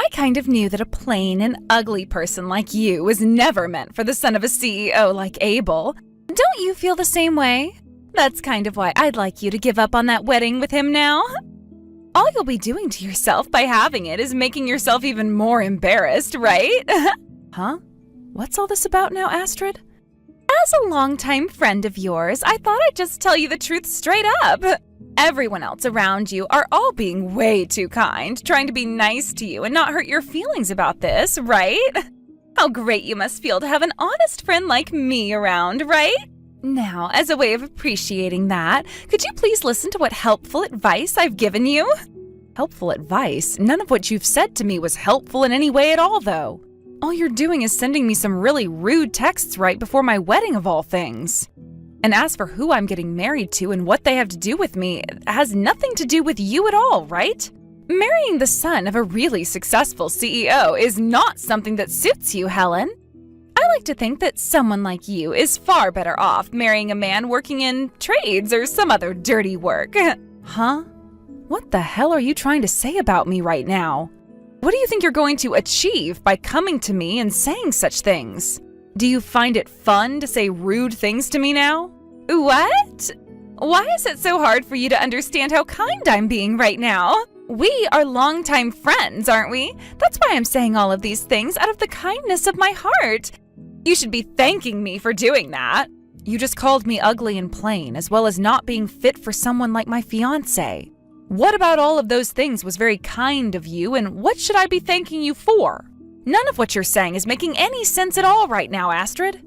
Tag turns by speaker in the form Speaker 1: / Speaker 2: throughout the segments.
Speaker 1: I kind of knew that a plain and ugly person like you was never meant for the son of a CEO like Abel. Don't you feel the same way? That's kind of why I'd like you to give up on that wedding with him now. All you'll be doing to yourself by having it is making yourself even more embarrassed, right? Huh? What's all this about now, Astrid? As a longtime friend of yours, I thought I'd just tell you the truth straight up. Everyone else around you are all being way too kind, trying to be nice to you and not hurt your feelings about this, right? How great you must feel to have an honest friend like me around, right? Now, as a way of appreciating that, could you please listen to what helpful advice I've given you? Helpful advice? None of what you've said to me was helpful in any way at all, though. All you're doing is sending me some really rude texts right before my wedding of all things. And as for who I'm getting married to and what they have to do with me, it has nothing to do with you at all, right? Marrying the son of a really successful CEO is not something that suits you, Helen. I like to think that someone like you is far better off marrying a man working in trades or some other dirty work. Huh? What the hell are you trying to say about me right now? What do you think you're going to achieve by coming to me and saying such things? Do you find it fun to say rude things to me now? What? Why is it so hard for you to understand how kind I'm being right now? We are longtime friends, aren't we? That's why I'm saying all of these things out of the kindness of my heart. You should be thanking me for doing that. You just called me ugly and plain, as well as not being fit for someone like my fiancé. What about all of those things was very kind of you, and what should I be thanking you for? None of what you're saying is making any sense at all right now, Astrid.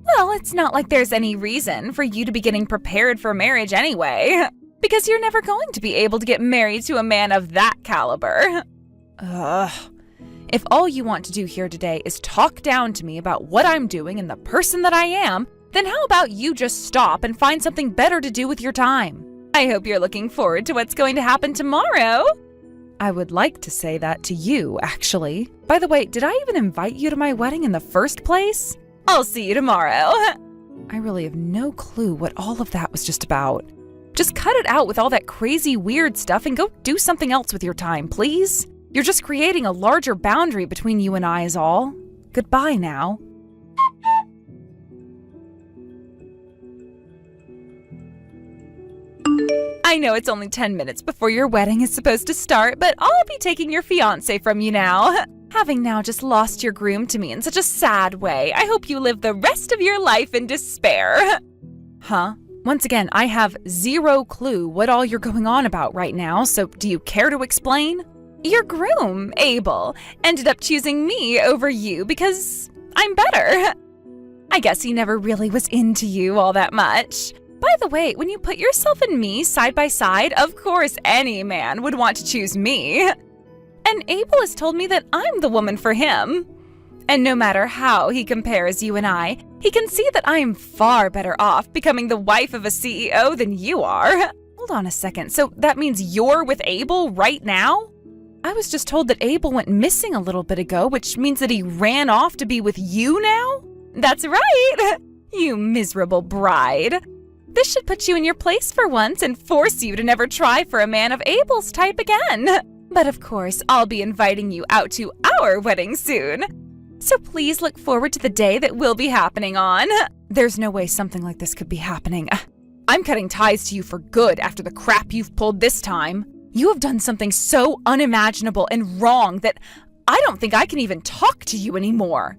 Speaker 1: Well, it's not like there's any reason for you to be getting prepared for marriage anyway, because you're never going to be able to get married to a man of that caliber. Ugh. If all you want to do here today is talk down to me about what I'm doing and the person that I am, then how about you just stop and find something better to do with your time? I hope you're looking forward to what's going to happen tomorrow. I would like to say that to you, actually. By the way, did I even invite you to my wedding in the first place? I'll see you tomorrow. I really have no clue what all of that was just about. Just cut it out with all that crazy weird stuff and go do something else with your time, please. You're just creating a larger boundary between you and I is all. Goodbye now. I know it's only 10 minutes before your wedding is supposed to start, but I'll be taking your fiancé from you now. Having now just lost your groom to me in such a sad way, I hope you live the rest of your life in despair. Huh? Once again, I have zero clue what all you're going on about right now, so do you care to explain? Your groom, Abel, ended up choosing me over you because I'm better. I guess he never really was into you all that much. By the way, when you put yourself and me side by side, of course any man would want to choose me. And Abel has told me that I'm the woman for him. And no matter how he compares you and I, he can see that I am far better off becoming the wife of a CEO than you are. Hold on a second, so that means you're with Abel right now? I was just told that Abel went missing a little bit ago, which means that he ran off to be with you now? That's right! You miserable bride. This should put you in your place for once and force you to never try for a man of Abel's type again. But of course, I'll be inviting you out to our wedding soon. So please look forward to the day that will be happening on. There's no way something like this could be happening. I'm cutting ties to you for good after the crap you've pulled this time. You have done something so unimaginable and wrong that I don't think I can even talk to you anymore.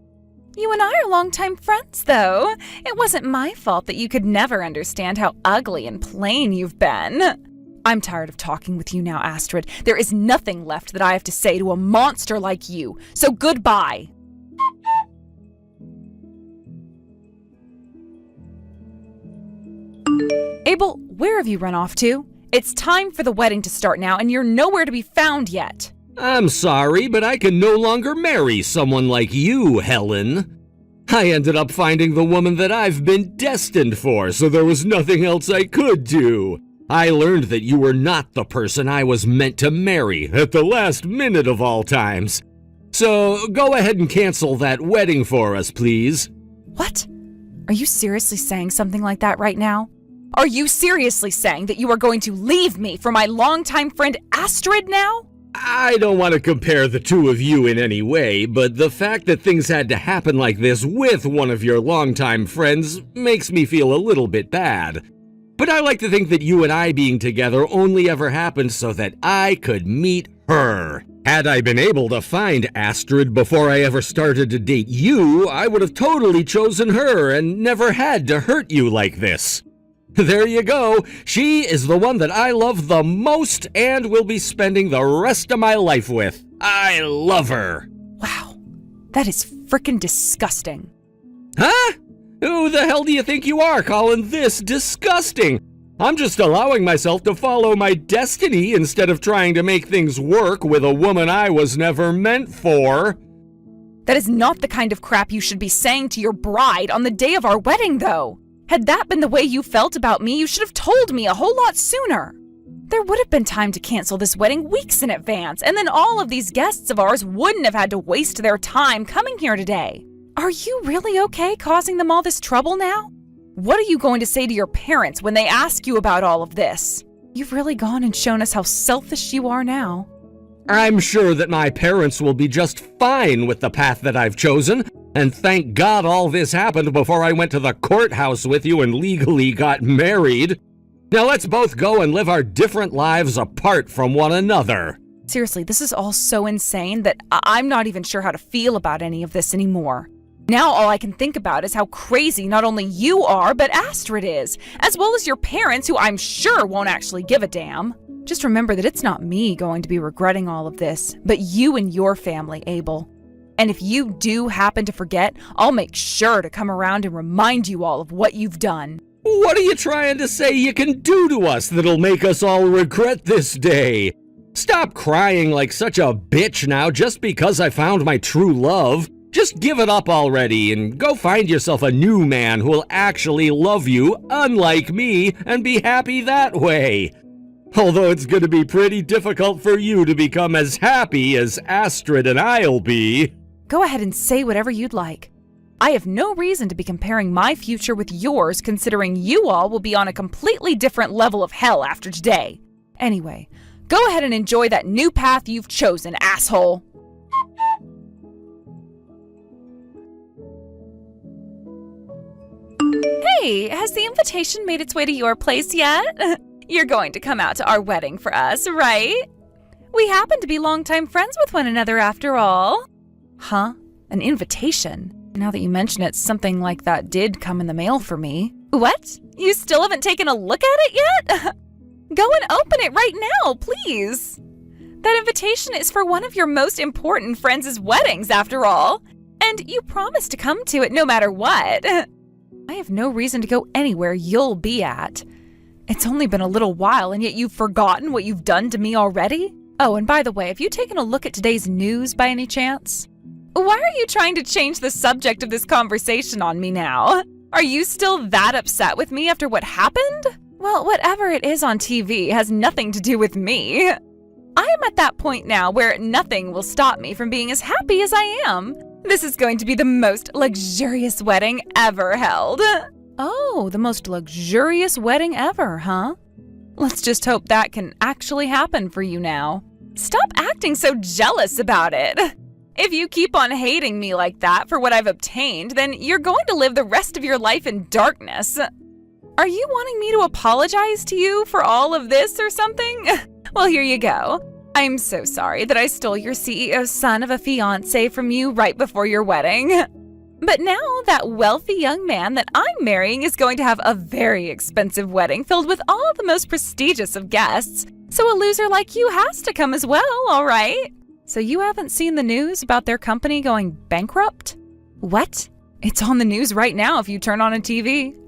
Speaker 1: You and I are longtime friends, though. It wasn't my fault that you could never understand how ugly and plain you've been. I'm tired of talking with you now, Astrid. There is nothing left that I have to say to a monster like you, so goodbye. Abel, where have you run off to? It's time for the wedding to start now, and you're nowhere to be found yet.
Speaker 2: I'm sorry, but I can no longer marry someone like you, Helen. I ended up finding the woman that I've been destined for, so there was nothing else I could do. I learned that you were not the person I was meant to marry at the last minute of all times. So go ahead and cancel that wedding for us, please.
Speaker 1: What? Are you seriously saying something like that right now? Are you seriously saying that you are going to leave me for my longtime friend Astrid now?
Speaker 2: I don't want to compare the two of you in any way, but the fact that things had to happen like this with one of your longtime friends makes me feel a little bit bad. But I like to think that you and I being together only ever happened so that I could meet her. Had I been able to find Astrid before I ever started to date you, I would have totally chosen her and never had to hurt you like this. There you go. She is the one that I love the most and will be spending the rest of my life with. I love her.
Speaker 1: Wow, that is frickin' disgusting.
Speaker 2: Huh? Who the hell do you think you are calling this disgusting? I'm just allowing myself to follow my destiny instead of trying to make things work with a woman I was never meant for.
Speaker 1: That is not the kind of crap you should be saying to your bride on the day of our wedding, though. Had that been the way you felt about me, you should have told me a whole lot sooner. There would have been time to cancel this wedding weeks in advance, and then all of these guests of ours wouldn't have had to waste their time coming here today. Are you really okay causing them all this trouble now? What are you going to say to your parents when they ask you about all of this? You've really gone and shown us how selfish you are now.
Speaker 2: I'm sure that my parents will be just fine with the path that I've chosen, and thank God all this happened before I went to the courthouse with you and legally got married. Now let's both go and live our different lives apart from one another.
Speaker 1: Seriously, this is all so insane that I'm not even sure how to feel about any of this anymore. Now all I can think about is how crazy not only you are, but Astrid is, as well as your parents, who I'm sure won't actually give a damn. Just remember that it's not me going to be regretting all of this, but you and your family, Abel. And if you do happen to forget, I'll make sure to come around and remind you all of what you've done.
Speaker 2: What are you trying to say you can do to us that'll make us all regret this day? Stop crying like such a bitch now just because I found my true love. Just give it up already and go find yourself a new man who will actually love you, unlike me, and be happy that way. Although it's going to be pretty difficult for you to become as happy as Astrid and I'll be.
Speaker 1: Go ahead and say whatever you'd like. I have no reason to be comparing my future with yours, considering you all will be on a completely different level of hell after today. Anyway, go ahead and enjoy that new path you've chosen, asshole. Hey, has the invitation made its way to your place yet? You're going to come out to our wedding for us, right? We happen to be longtime friends with one another after all. Huh? An invitation? Now that you mention it, something like that did come in the mail for me. What? You still haven't taken a look at it yet? Go and open it right now, please. That invitation is for one of your most important friends' weddings, after all. And you promised to come to it no matter what. I have no reason to go anywhere you'll be at. It's only been a little while, and yet you've forgotten what you've done to me already? Oh, and by the way, have you taken a look at today's news by any chance? Why are you trying to change the subject of this conversation on me now? Are you still that upset with me after what happened? Well, whatever it is on TV has nothing to do with me. I am at that point now where nothing will stop me from being as happy as I am. This is going to be the most luxurious wedding ever held. Oh, the most luxurious wedding ever, huh? Let's just hope that can actually happen for you now. Stop acting so jealous about it. If you keep on hating me like that for what I've obtained, then you're going to live the rest of your life in darkness. Are you wanting me to apologize to you for all of this or something? Well, here you go. I'm so sorry that I stole your CEO's son of a fiancé from you right before your wedding. But now that wealthy young man that I'm marrying is going to have a very expensive wedding filled with all the most prestigious of guests. So a loser like you has to come as well, all right? So you haven't seen the news about their company going bankrupt? What? It's on the news right now if you turn on a TV.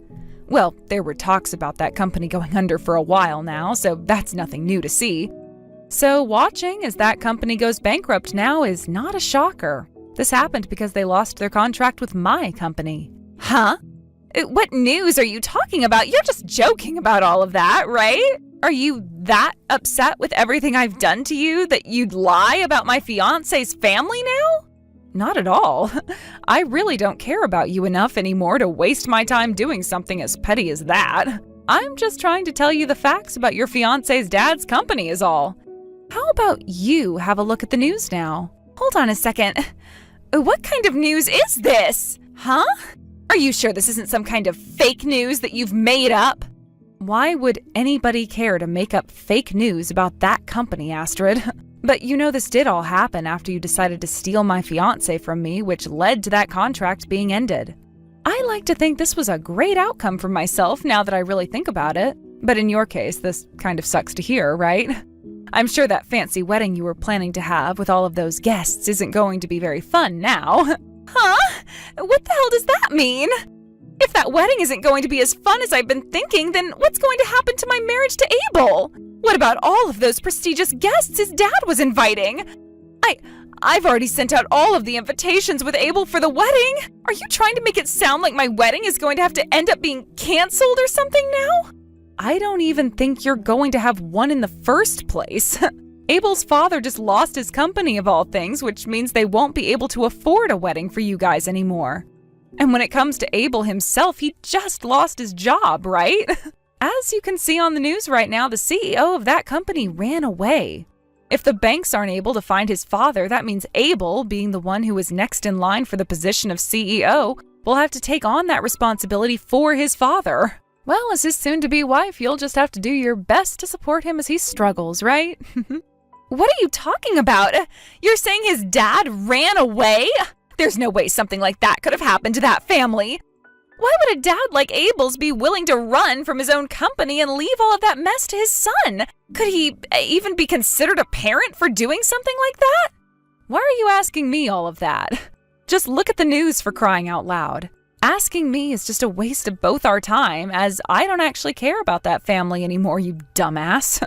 Speaker 1: Well, there were talks about that company going under for a while now, so that's nothing new to see. So watching as that company goes bankrupt now is not a shocker. This happened because they lost their contract with my company. Huh? What news are you talking about? You're just joking about all of that, right? Are you that upset with everything I've done to you that you'd lie about my fiancé's family now? Not at all. I really don't care about you enough anymore to waste my time doing something as petty as that. I'm just trying to tell you the facts about your fiancé's dad's company is all. How about you have a look at the news now? Hold on a second. What kind of news is this? Huh? Are you sure this isn't some kind of fake news that you've made up? Why would anybody care to make up fake news about that company, Astrid? But you know this did all happen after you decided to steal my fiancé from me, which led to that contract being ended. I like to think this was a great outcome for myself now that I really think about it. But in your case, this kind of sucks to hear, right? I'm sure that fancy wedding you were planning to have with all of those guests isn't going to be very fun now. Huh? What the hell does that mean? If that wedding isn't going to be as fun as I've been thinking, then what's going to happen to my marriage to Abel? What about all of those prestigious guests his dad was inviting? I've already sent out all of the invitations with Abel for the wedding. Are you trying to make it sound like my wedding is going to have to end up being canceled or something now? I don't even think you're going to have one in the first place. Abel's father just lost his company of all things, which means they won't be able to afford a wedding for you guys anymore. And when it comes to Abel himself, he just lost his job, right? As you can see on the news right now, the CEO of that company ran away. If the banks aren't able to find his father, that means Abel, being the one who is next in line for the position of CEO, will have to take on that responsibility for his father. Well, as his soon-to-be wife, you'll just have to do your best to support him as he struggles, right? What are you talking about? You're saying his dad ran away? There's no way something like that could have happened to that family. Why would a dad like Abel's be willing to run from his own company and leave all of that mess to his son? Could he even be considered a parent for doing something like that? Why are you asking me all of that? Just look at the news, for crying out loud. Asking me is just a waste of both our time, as I don't actually care about that family anymore, you dumbass.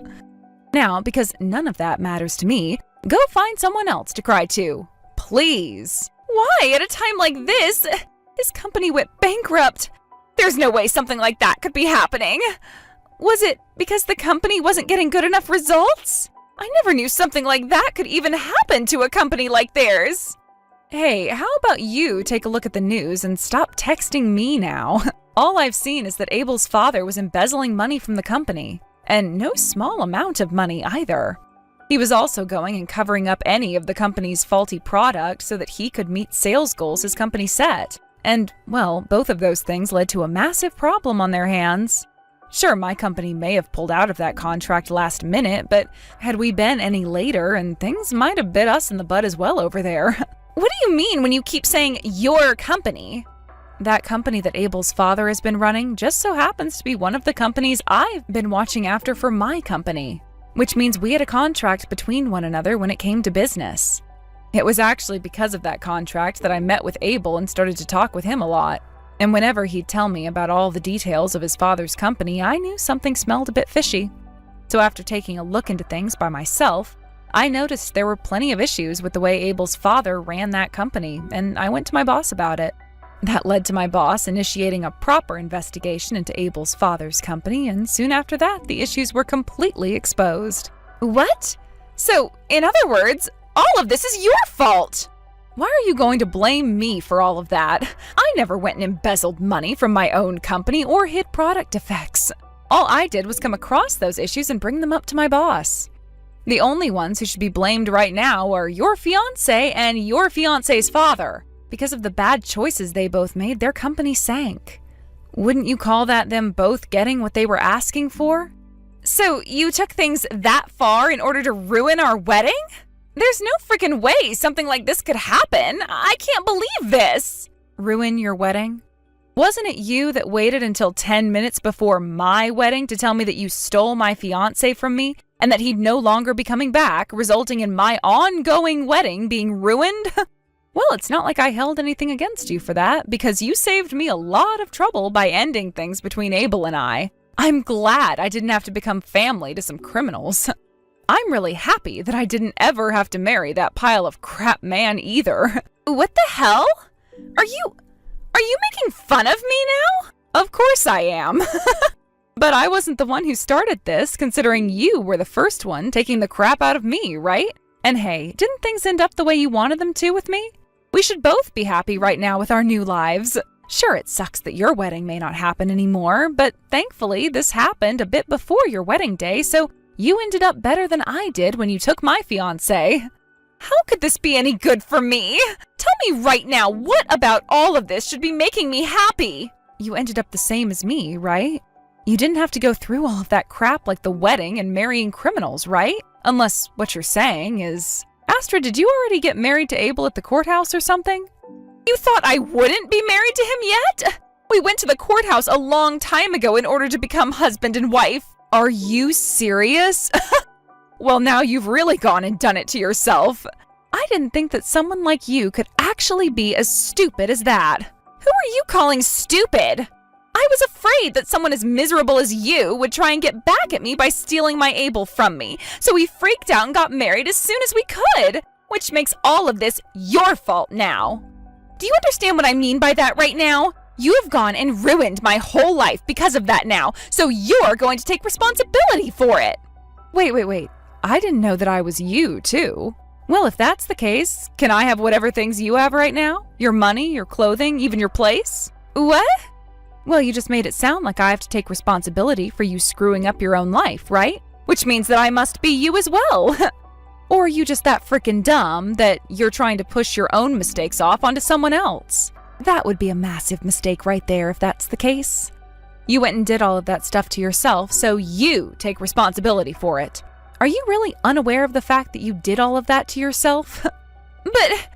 Speaker 1: Now, because none of that matters to me, go find someone else to cry to. Please. Why, at a time like this? His company went bankrupt. There's no way something like that could be happening. Was it because the company wasn't getting good enough results? I never knew something like that could even happen to a company like theirs. Hey, how about you take a look at the news and stop texting me now? All I've seen is that Abel's father was embezzling money from the company, and no small amount of money either. He was also going and covering up any of the company's faulty product so that he could meet sales goals his company set. And, well, both of those things led to a massive problem on their hands. Sure, my company may have pulled out of that contract last minute, but had we been any later, and things might have bit us in the butt as well over there. What do you mean when you keep saying your company? That company that Abel's father has been running just so happens to be one of the companies I've been watching after for my company, which means we had a contract between one another when it came to business. It was actually because of that contract that I met with Abel and started to talk with him a lot. And whenever he'd tell me about all the details of his father's company, I knew something smelled a bit fishy. So after taking a look into things by myself, I noticed there were plenty of issues with the way Abel's father ran that company, and I went to my boss about it. That led to my boss initiating a proper investigation into Abel's father's company, and soon after that, the issues were completely exposed. What? So, in other words, all of this is your fault! Why are you going to blame me for all of that? I never went and embezzled money from my own company or hid product defects. All I did was come across those issues and bring them up to my boss. The only ones who should be blamed right now are your fiancé and your fiancé's father. Because of the bad choices they both made, their company sank. Wouldn't you call that them both getting what they were asking for? So you took things that far in order to ruin our wedding? There's no freaking way something like this could happen. I can't believe this. Ruin your wedding? Wasn't it you that waited until 10 minutes before my wedding to tell me that you stole my fiancé from me and that he'd no longer be coming back, resulting in my ongoing wedding being ruined? Well, it's not like I held anything against you for that, because you saved me a lot of trouble by ending things between Abel and I. I'm glad I didn't have to become family to some criminals. I'm really happy that I didn't ever have to marry that pile of crap man either. What the hell? Are you making fun of me now? Of course I am. But I wasn't the one who started this, considering you were the first one taking the crap out of me, right? And hey, didn't things end up the way you wanted them to with me? We should both be happy right now with our new lives. Sure, it sucks that your wedding may not happen anymore, but thankfully this happened a bit before your wedding day, so You ended up better than I did when you took my fiancé. How could this be any good for me? Tell me right now, what about all of this should be making me happy? You ended up the same as me, right? You didn't have to go through all of that crap like the wedding and marrying criminals, right? Unless what you're saying is... Astrid, did you already get married to Abel at the courthouse or something? You thought I wouldn't be married to him yet? We went to the courthouse a long time ago in order to become husband and wife. Are you serious? Well, now you've really gone and done it to yourself. I didn't think that someone like you could actually be as stupid as that. Who are you calling stupid? I was afraid that someone as miserable as you would try and get back at me by stealing my Abel from me, so we freaked out and got married as soon as we could, which makes all of this your fault now. Do you understand what I mean by that right now? You have gone and ruined my whole life because of that now, so you're going to take responsibility for it. Wait. I didn't know that I was you, too. Well, if that's the case, can I have whatever things you have right now? Your money, your clothing, even your place? What? Well, you just made it sound like I have to take responsibility for you screwing up your own life, right? Which means that I must be you as well. Or are you just that frickin' dumb that you're trying to push your own mistakes off onto someone else? That would be a massive mistake right there if that's the case. You went and did all of that stuff to yourself, so you take responsibility for it. Are you really unaware of the fact that you did all of that to yourself? But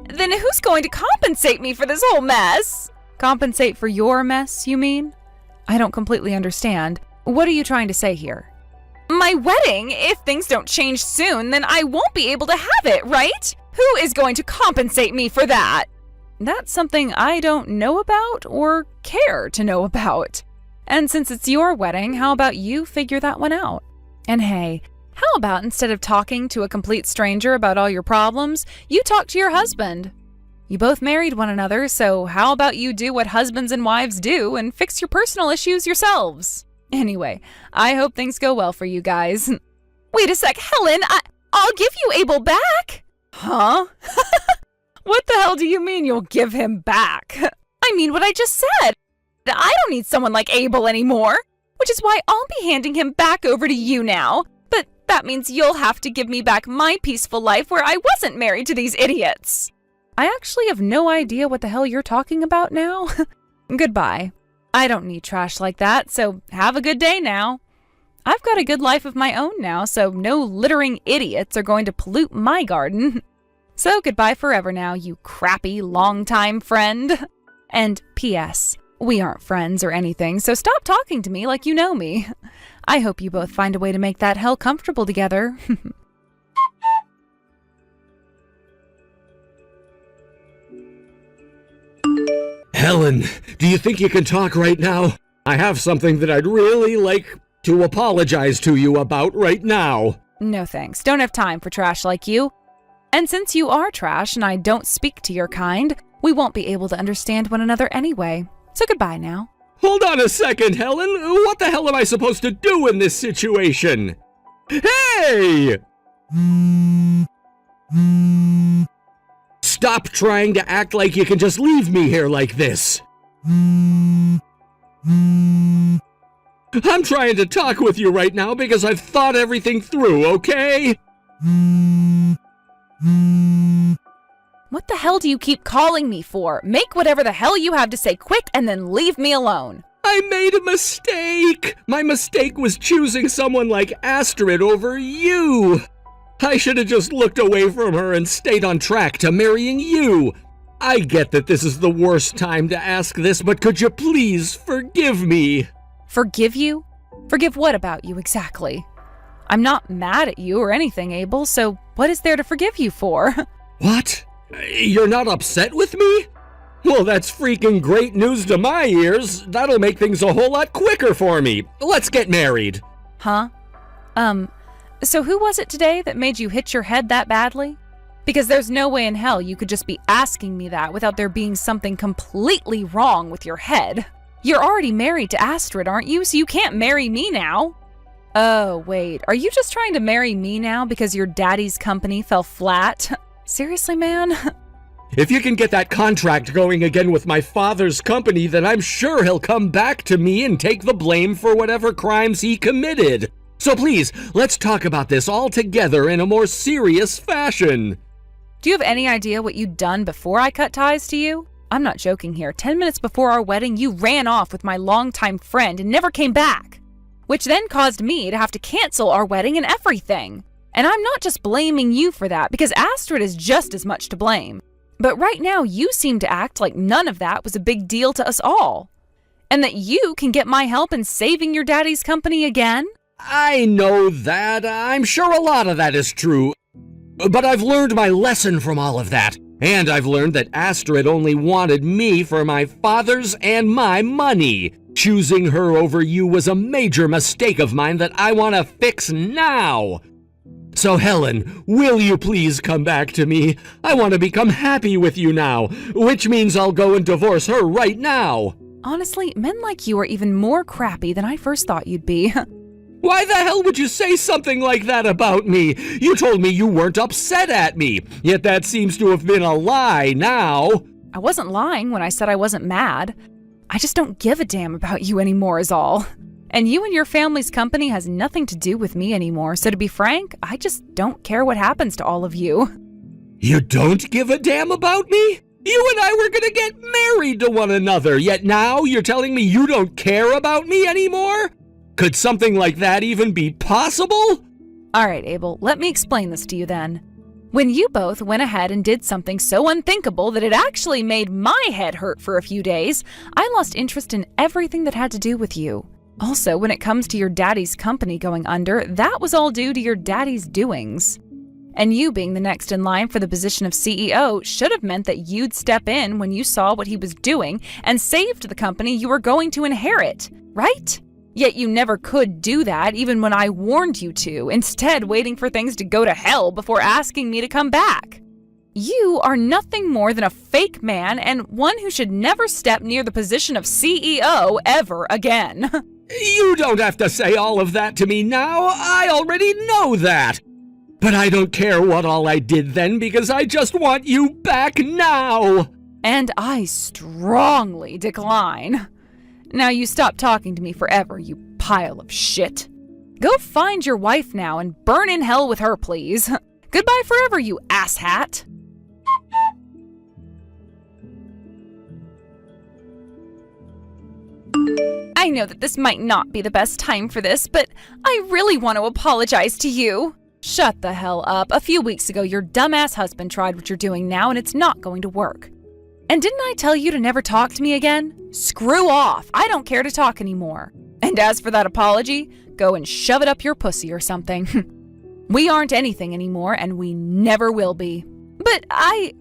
Speaker 1: then who's going to compensate me for this whole mess? Compensate for your mess, you mean? I don't completely understand. What are you trying to say here? My wedding, if things don't change soon, then I won't be able to have it, right? Who is going to compensate me for that? That's something I don't know about or care to know about. And since it's your wedding, how about you figure that one out? And hey, how about instead of talking to a complete stranger about all your problems, you talk to your husband? You both married one another, so how about you do what husbands and wives do and fix your personal issues yourselves? Anyway, I hope things go well for you guys. Wait a sec, Helen, I'll give you Abel back. Huh? What the hell do you mean you'll give him back? I mean what I just said. I don't need someone like Abel anymore, which is why I'll be handing him back over to you now. But that means you'll have to give me back my peaceful life where I wasn't married to these idiots. I actually have no idea what the hell you're talking about now. Goodbye. I don't need trash like that, so have a good day now. I've got a good life of my own now, so no littering idiots are going to pollute my garden. So goodbye forever now, you crappy longtime friend. And P.S. We aren't friends or anything, so stop talking to me like you know me. I hope you both find a way to make that hell comfortable together.
Speaker 2: Helen, do you think you can talk right now? I have something that I'd really like to apologize to you about right now.
Speaker 1: No thanks, don't have time for trash like you. And since you are trash and I don't speak to your kind, we won't be able to understand one another anyway. So goodbye now.
Speaker 2: Hold on a second, Helen. What the hell am I supposed to do in this situation? Hey! Stop trying to act like you can just leave me here like this. I'm trying to talk with you right now because I've thought everything through, okay?
Speaker 1: What the hell do you keep calling me for? Make whatever the hell you have to say quick and then leave me alone.
Speaker 2: I made a mistake! My mistake was choosing someone like Astrid over you! I should have just looked away from her and stayed on track to marrying you! I get that this is the worst time to ask this, but could you please forgive me?
Speaker 1: Forgive you? Forgive what about you exactly? I'm not mad at you or anything, Abel, so what is there to forgive you for?
Speaker 2: What? You're not upset with me? Well, that's freaking great news to my ears. That'll make things a whole lot quicker for me. Let's get married.
Speaker 1: Huh? So who was it today that made you hit your head that badly? Because there's no way in hell you could just be asking me that without there being something completely wrong with your head. You're already married to Astrid, aren't you? So you can't marry me now. Oh, wait. Are you just trying to marry me now because your daddy's company fell flat? Seriously, man?
Speaker 2: If you can get that contract going again with my father's company, then I'm sure he'll come back to me and take the blame for whatever crimes he committed. So please, let's talk about this all together in a more serious fashion.
Speaker 1: Do you have any idea what you'd done before I cut ties to you? I'm not joking here. 10 minutes before our wedding, you ran off with my longtime friend and never came back, which then caused me to have to cancel our wedding and everything. And I'm not just blaming you for that, because Astrid is just as much to blame. But right now, you seem to act like none of that was a big deal to us all. And that you can get my help in saving your daddy's company again?
Speaker 2: I know that. I'm sure a lot of that is true. But I've learned my lesson from all of that. And I've learned that Astrid only wanted me for my father's and my money. Choosing her over you was a major mistake of mine that I want to fix now. So Helen, will you please come back to me? I want to become happy with you now, which means I'll go and divorce her right now.
Speaker 1: Honestly, men like you are even more crappy than I first thought you'd be.
Speaker 2: Why the hell would you say something like that about me? You told me you weren't upset at me, yet that seems to have been a lie now.
Speaker 1: I wasn't lying when I said I wasn't mad. I just don't give a damn about you anymore is all. And you and your family's company has nothing to do with me anymore, so to be frank, I just don't care what happens to all of you.
Speaker 2: You don't give a damn about me? You and I were gonna get married to one another, yet now you're telling me you don't care about me anymore? Could something like that even be possible?
Speaker 1: All right, Abel, let me explain this to you then. When you both went ahead and did something so unthinkable that it actually made my head hurt for a few days, I lost interest in everything that had to do with you. Also, when it comes to your daddy's company going under, that was all due to your daddy's doings. And you being the next in line for the position of CEO should have meant that you'd step in when you saw what he was doing and saved the company you were going to inherit, right? Yet you never could do that even when I warned you to, instead waiting for things to go to hell before asking me to come back. You are nothing more than a fake man and one who should never step near the position of CEO ever again.
Speaker 2: You don't have to say all of that to me now. I already know that. But I don't care what all I did then because I just want you back now.
Speaker 1: And I strongly decline. Now you stop talking to me forever, you pile of shit. Go find your wife now and burn in hell with her, please. Goodbye forever, you asshat. I know that this might not be the best time for this, but I really want to apologize to you. Shut the hell up. A few weeks ago, your dumbass husband tried what you're doing now, and it's not going to work. And didn't I tell you to never talk to me again? Screw off. I don't care to talk anymore. And as for that apology, go and shove it up your pussy or something. We aren't anything anymore, and we never will be. But I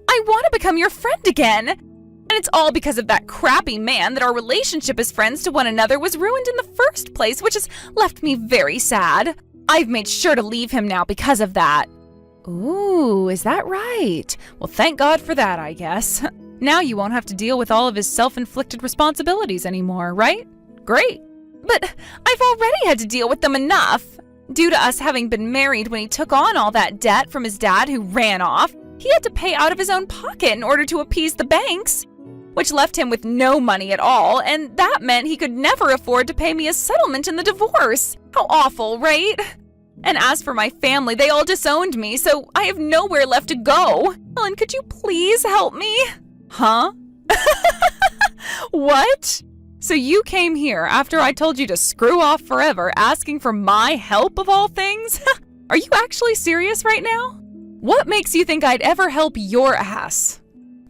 Speaker 1: want to become your friend again. And it's all because of that crappy man that our relationship as friends to one another was ruined in the first place, which has left me very sad. I've made sure to leave him now because of that. Ooh, is that right? Well, thank God for that, I guess. Now you won't have to deal with all of his self-inflicted responsibilities anymore, right? Great. But I've already had to deal with them enough. Due to us having been married when he took on all that debt from his dad who ran off, he had to pay out of his own pocket in order to appease the banks, which left him with no money at all, and that meant he could never afford to pay me a settlement in the divorce. How awful, right? And as for my family, they all disowned me, so I have nowhere left to go. Helen, could you please help me? Huh? What? So you came here after I told you to screw off forever, asking for my help of all things? Are you actually serious right now? What makes you think I'd ever help your ass?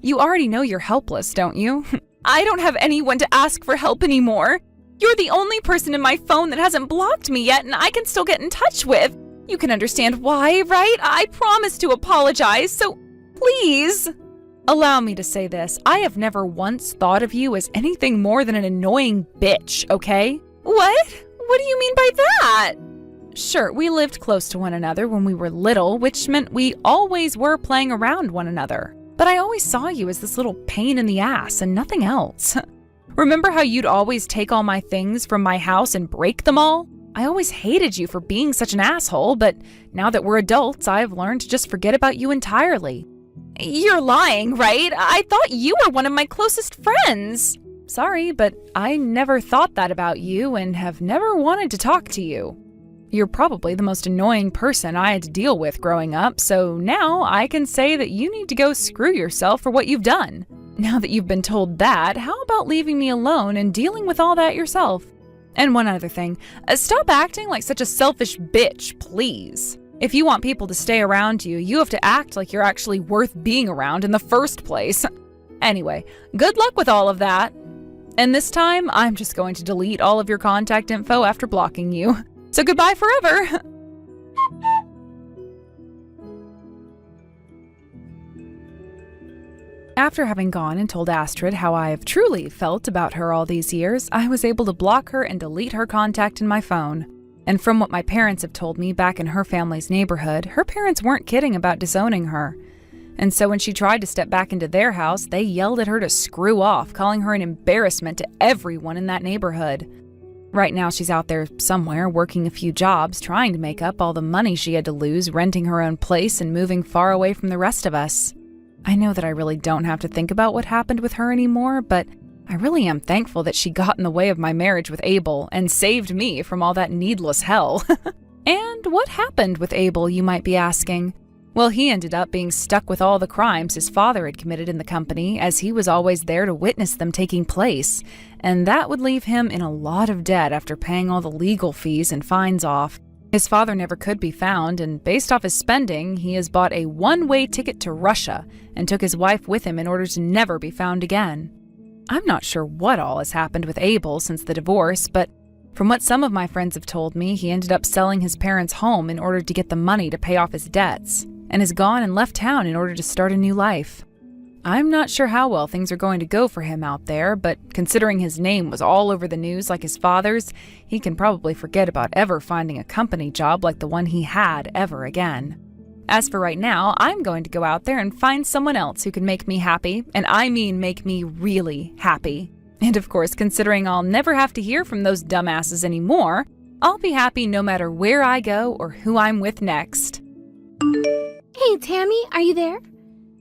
Speaker 1: You already know you're helpless, don't you? I don't have anyone to ask for help anymore. You're the only person in my phone that hasn't blocked me yet and I can still get in touch with. You can understand why, right? I promised to apologize, so please. Allow me to say this. I have never once thought of you as anything more than an annoying bitch, okay? What? What do you mean by that? Sure, we lived close to one another when we were little, which meant we always were playing around one another. But I always saw you as this little pain in the ass and nothing else. Remember how you'd always take all my things from my house and break them all? I always hated you for being such an asshole, but now that we're adults, I've learned to just forget about you entirely. You're lying, right? I thought you were one of my closest friends. Sorry, but I never thought that about you and have never wanted to talk to you. You're probably the most annoying person I had to deal with growing up, so now I can say that you need to go screw yourself for what you've done. Now that you've been told that, how about leaving me alone and dealing with all that yourself? And one other thing, stop acting like such a selfish bitch, please. If you want people to stay around you, you have to act like you're actually worth being around in the first place. Anyway, good luck with all of that. And this time, I'm just going to delete all of your contact info after blocking you. So goodbye forever! After having gone and told Astrid how I have truly felt about her all these years, I was able to block her and delete her contact in my phone. And from what my parents have told me back in her family's neighborhood, her parents weren't kidding about disowning her. And so when she tried to step back into their house, they yelled at her to screw off, calling her an embarrassment to everyone in that neighborhood. Right now she's out there somewhere working a few jobs, trying to make up all the money she had to lose, renting her own place and moving far away from the rest of us. I know that I really don't have to think about what happened with her anymore, but I really am thankful that she got in the way of my marriage with Abel and saved me from all that needless hell. And what happened with Abel, you might be asking? Well, he ended up being stuck with all the crimes his father had committed in the company, as he was always there to witness them taking place, and that would leave him in a lot of debt after paying all the legal fees and fines off. His father never could be found, and based off his spending, he has bought a one-way ticket to Russia and took his wife with him in order to never be found again. I'm not sure what all has happened with Abel since the divorce, but from what some of my friends have told me, he ended up selling his parents' home in order to get the money to pay off his debts, and has gone and left town in order to start a new life. I'm not sure how well things are going to go for him out there, but considering his name was all over the news like his father's, he can probably forget about ever finding a company job like the one he had ever again. As for right now, I'm going to go out there and find someone else who can make me happy, and I mean make me really happy. And of course, considering I'll never have to hear from those dumbasses anymore, I'll be happy no matter where I go or who I'm with next.
Speaker 3: Hey, Tammy, are you there?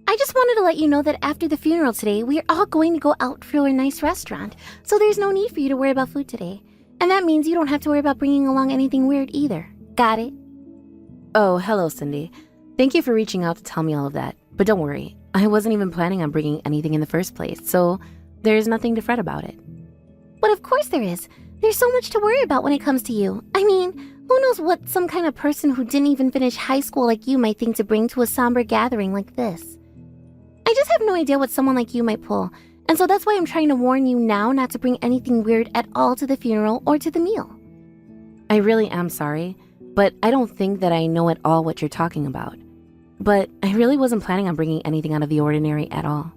Speaker 3: I just wanted to let you know that after the funeral today, we're all going to go out for a nice restaurant, so there's no need for you to worry about food today. And that means you don't have to worry about bringing along anything weird either. Got it?
Speaker 4: Oh, hello, Cindy. Thank you for reaching out to tell me all of that. But don't worry, I wasn't even planning on bringing anything in the first place, so there's nothing to fret about it.
Speaker 3: But of course there is. There's so much to worry about when it comes to you. I mean, who knows what some kind of person who didn't even finish high school like you might think to bring to a somber gathering like this. I just have no idea what someone like you might pull, and so that's why I'm trying to warn you now not to bring anything weird at all to the funeral or to the meal.
Speaker 4: I really am sorry, but I don't think that I know at all what you're talking about. But I really wasn't planning on bringing anything out of the ordinary at all.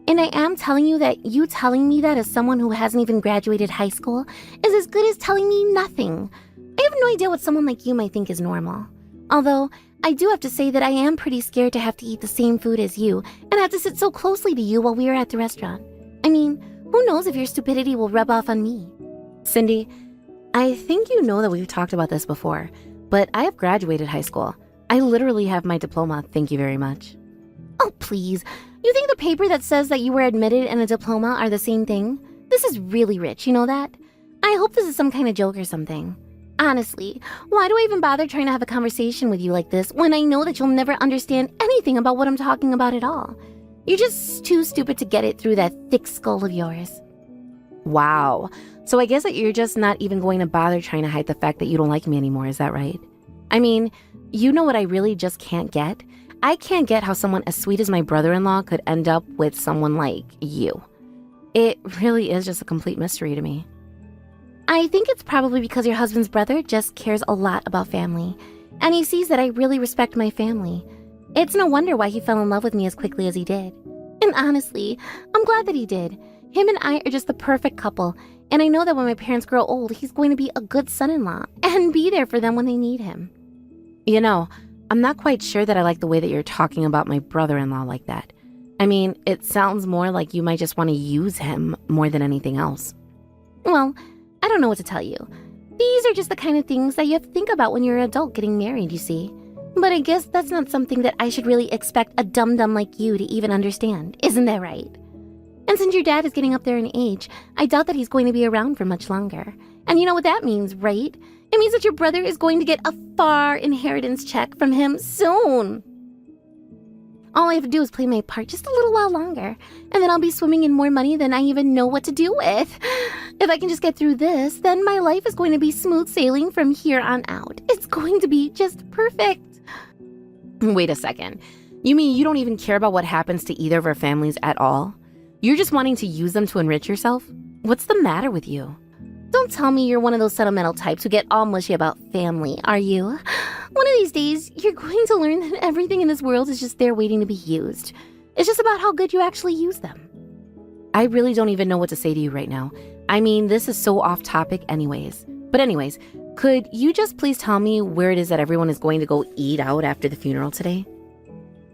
Speaker 3: And I am telling you that you telling me that as someone who hasn't even graduated high school is as good as telling me nothing. I have no idea what someone like you might think is normal. Although, I do have to say that I am pretty scared to have to eat the same food as you and have to sit so closely to you while we are at the restaurant. I mean, who knows if your stupidity will rub off on me?
Speaker 4: Cindy, I think you know that we've talked about this before, but I have graduated high school. I literally have my diploma, thank you very much.
Speaker 3: Oh, please. You think the paper that says that you were admitted and a diploma are the same thing? This is really rich, you know that? I hope this is some kind of joke or something. Honestly, why do I even bother trying to have a conversation with you like this when I know that you'll never understand anything about what I'm talking about at all? You're just too stupid to get it through that thick skull of yours.
Speaker 4: Wow. So I guess that you're just not even going to bother trying to hide the fact that you don't like me anymore, is that right? I mean, you know what I really just can't get? I can't get how someone as sweet as my brother-in-law could end up with someone like you. It really is just a complete mystery to me.
Speaker 3: I think it's probably because your husband's brother just cares a lot about family, and he sees that I really respect my family. It's no wonder why he fell in love with me as quickly as he did. And honestly, I'm glad that he did. Him and I are just the perfect couple, and I know that when my parents grow old, he's going to be a good son-in-law and be there for them when they need him.
Speaker 4: You know, I'm not quite sure that I like the way that you're talking about my brother-in-law like that. I mean, it sounds more like you might just want to use him more than anything else.
Speaker 3: Well, I don't know what to tell you. These are just the kind of things that you have to think about when you're an adult getting married, you see. But I guess that's not something that I should really expect a dum-dum like you to even understand, isn't that right? And since your dad is getting up there in age, I doubt that he's going to be around for much longer. And you know what that means, right? It means that your brother is going to get a far inheritance check from him soon. All I have to do is play my part just a little while longer, and then I'll be swimming in more money than I even know what to do with. If I can just get through this, then my life is going to be smooth sailing from here on out. It's going to be just perfect.
Speaker 4: Wait a second. You mean you don't even care about what happens to either of our families at all? You're just wanting to use them to enrich yourself? What's the matter with you?
Speaker 3: Don't tell me you're one of those sentimental types who get all mushy about family, are you? One of these days, you're going to learn that everything in this world is just there waiting to be used. It's just about how good you actually use them.
Speaker 4: I really don't even know what to say to you right now. I mean, this is so off topic anyways. But anyways, could you just please tell me where it is that everyone is going to go eat out after the funeral today?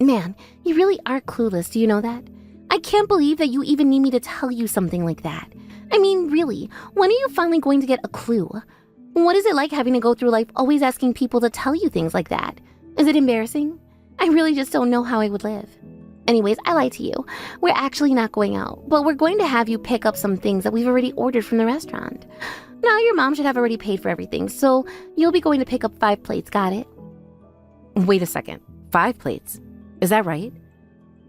Speaker 3: Man, you really are clueless, do you know that? I can't believe that you even need me to tell you something like that. I mean, really, when are you finally going to get a clue? What is it like having to go through life always asking people to tell you things like that? Is it embarrassing? I really just don't know how I would live. Anyways, I lied to you. We're actually not going out, but we're going to have you pick up some things that we've already ordered from the restaurant. Now, your mom should have already paid for everything, so you'll be going to pick up 5 plates, got it?
Speaker 4: Wait a second. 5 plates? Is that right?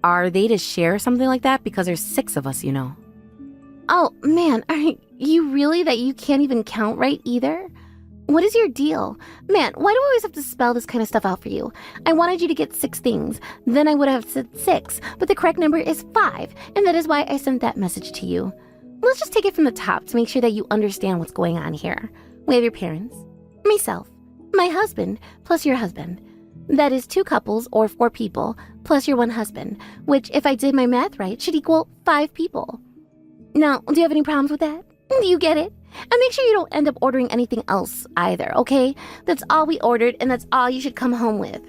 Speaker 4: Are they to share something like that? Because there's 6 of us, you know.
Speaker 3: Oh, man, are you really that you can't even count right either? What is your deal? Man, why do I always have to spell this kind of stuff out for you? I wanted you to get 6 things. Then I would have said 6, but the correct number is 5, and that is why I sent that message to you. Let's just take it from the top to make sure that you understand what's going on here. We have your parents, myself, my husband, plus your husband. That is 2 couples or 4 people, plus your 1 husband, which, if I did my math right, should equal 5 people. Now, do you have any problems with that? Do you get it? And make sure you don't end up ordering anything else either, okay? That's all we ordered, and that's all you should come home with.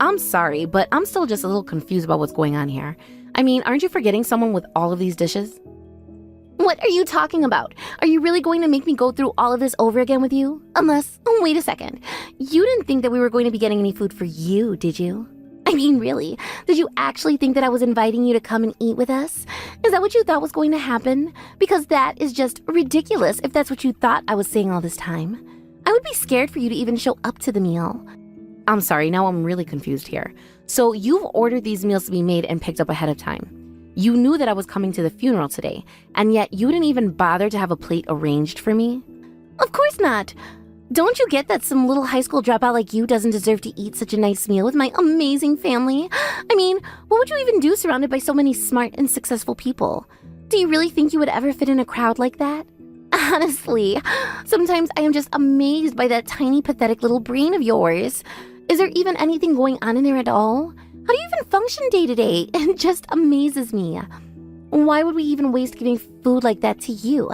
Speaker 4: I'm sorry, but I'm still just a little confused about what's going on here. I mean, aren't you forgetting someone with all of these dishes?
Speaker 3: What are you talking about? Are you really going to make me go through all of this over again with you? Unless, wait a second. You didn't think that we were going to be getting any food for you, did you? I mean, really? Did you actually think that I was inviting you to come and eat with us? Is that what you thought was going to happen? Because that is just ridiculous if that's what you thought I was saying all this time. I would be scared for you to even show up to the meal.
Speaker 4: I'm sorry, now I'm really confused here. So you've ordered these meals to be made and picked up ahead of time. You knew that I was coming to the funeral today, and yet you didn't even bother to have a plate arranged for me?
Speaker 3: Of course not. Don't you get that some little high school dropout like you doesn't deserve to eat such a nice meal with my amazing family? I mean, what would you even do surrounded by so many smart and successful people? Do you really think you would ever fit in a crowd like that? Honestly, sometimes I am just amazed by that tiny, pathetic little brain of yours. Is there even anything going on in there at all? How do you even function day to day? It just amazes me. Why would we even waste giving food like that to you?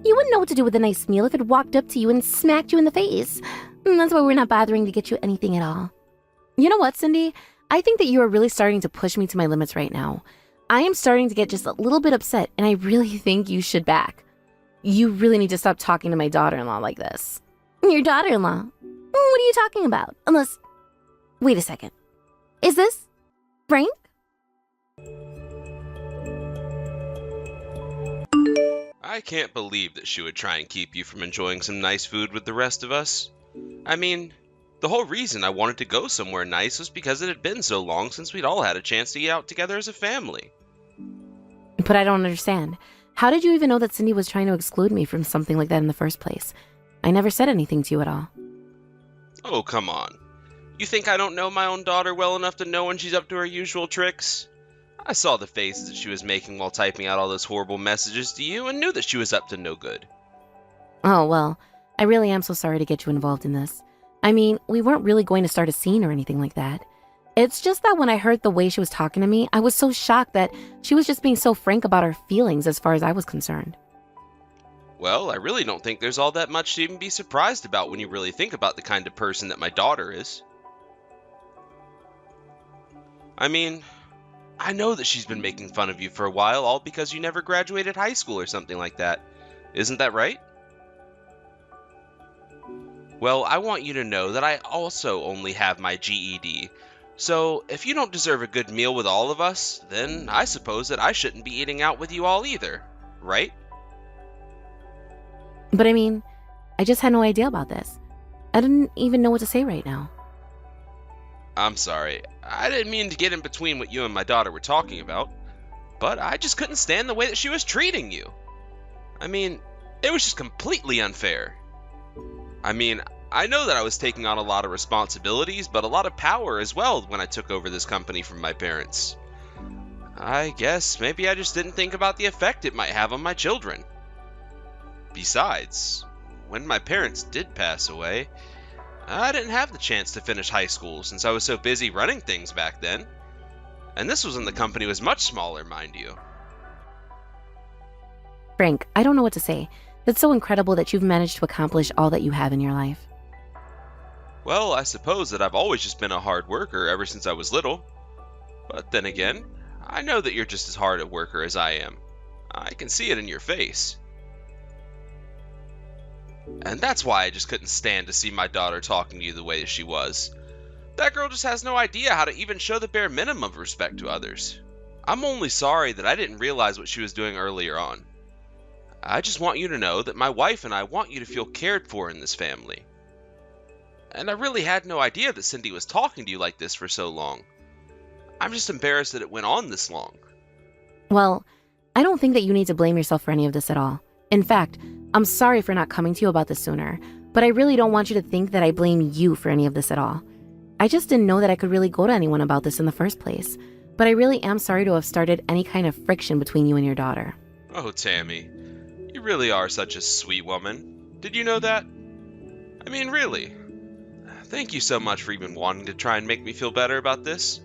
Speaker 3: You wouldn't know what to do with a nice meal if it walked up to you and smacked you in the face. That's why we're not bothering to get you anything at all.
Speaker 4: You know what, Cindy? I think that you are really starting to push me to my limits right now. I am starting to get just a little bit upset, and I really think you should back. You really need to stop talking to my daughter-in-law like this.
Speaker 3: Your daughter-in-law? What are you talking about? Unless... Wait a second. Is this... Frank?
Speaker 5: I can't believe that she would try and keep you from enjoying some nice food with the rest of us. I mean, the whole reason I wanted to go somewhere nice was because it had been so long since we'd all had a chance to eat out together as a family.
Speaker 4: But I don't understand. How did you even know that Cindy was trying to exclude me from something like that in the first place? I never said anything to you at all.
Speaker 5: Oh, come on. You think I don't know my own daughter well enough to know when she's up to her usual tricks? I saw the faces that she was making while typing out all those horrible messages to you and knew that she was up to no good.
Speaker 4: Oh, well, I really am so sorry to get you involved in this. I mean, we weren't really going to start a scene or anything like that. It's just that when I heard the way she was talking to me, I was so shocked that she was just being so frank about her feelings as far as I was concerned.
Speaker 5: Well, I really don't think there's all that much to even be surprised about when you really think about the kind of person that my daughter is. I mean, I know that she's been making fun of you for a while, all because you never graduated high school or something like that. Isn't that right? Well, I want you to know that I also only have my GED. So, if you don't deserve a good meal with all of us, then I suppose that I shouldn't be eating out with you all either, right?
Speaker 4: But I mean, I just had no idea about this. I didn't even know what to say right now.
Speaker 5: I'm sorry. I didn't mean to get in between what you and my daughter were talking about, but I just couldn't stand the way that she was treating you. I mean, it was just completely unfair. I mean, I know that I was taking on a lot of responsibilities, but a lot of power as well when I took over this company from my parents. I guess maybe I just didn't think about the effect it might have on my children. Besides, when my parents did pass away, I didn't have the chance to finish high school since I was so busy running things back then. And this was when the company was much smaller, mind you.
Speaker 4: Frank, I don't know what to say. It's so incredible that you've managed to accomplish all that you have in your life.
Speaker 5: Well, I suppose that I've always just been a hard worker ever since I was little. But then again, I know that you're just as hard a worker as I am. I can see it in your face. And that's why I just couldn't stand to see my daughter talking to you the way that she was. That girl just has no idea how to even show the bare minimum of respect to others. I'm only sorry that I didn't realize what she was doing earlier on. I just want you to know that my wife and I want you to feel cared for in this family. And I really had no idea that Cindy was talking to you like this for so long. I'm just embarrassed that it went on this long.
Speaker 4: Well, I don't think that you need to blame yourself for any of this at all. In fact, I'm sorry for not coming to you about this sooner, but I really don't want you to think that I blame you for any of this at all. I just didn't know that I could really go to anyone about this in the first place, but I really am sorry to have started any kind of friction between you and your daughter.
Speaker 5: Oh, Tammy, you really are such a sweet woman. Did you know that? I mean, really. Thank you so much for even wanting to try and make me feel better about this.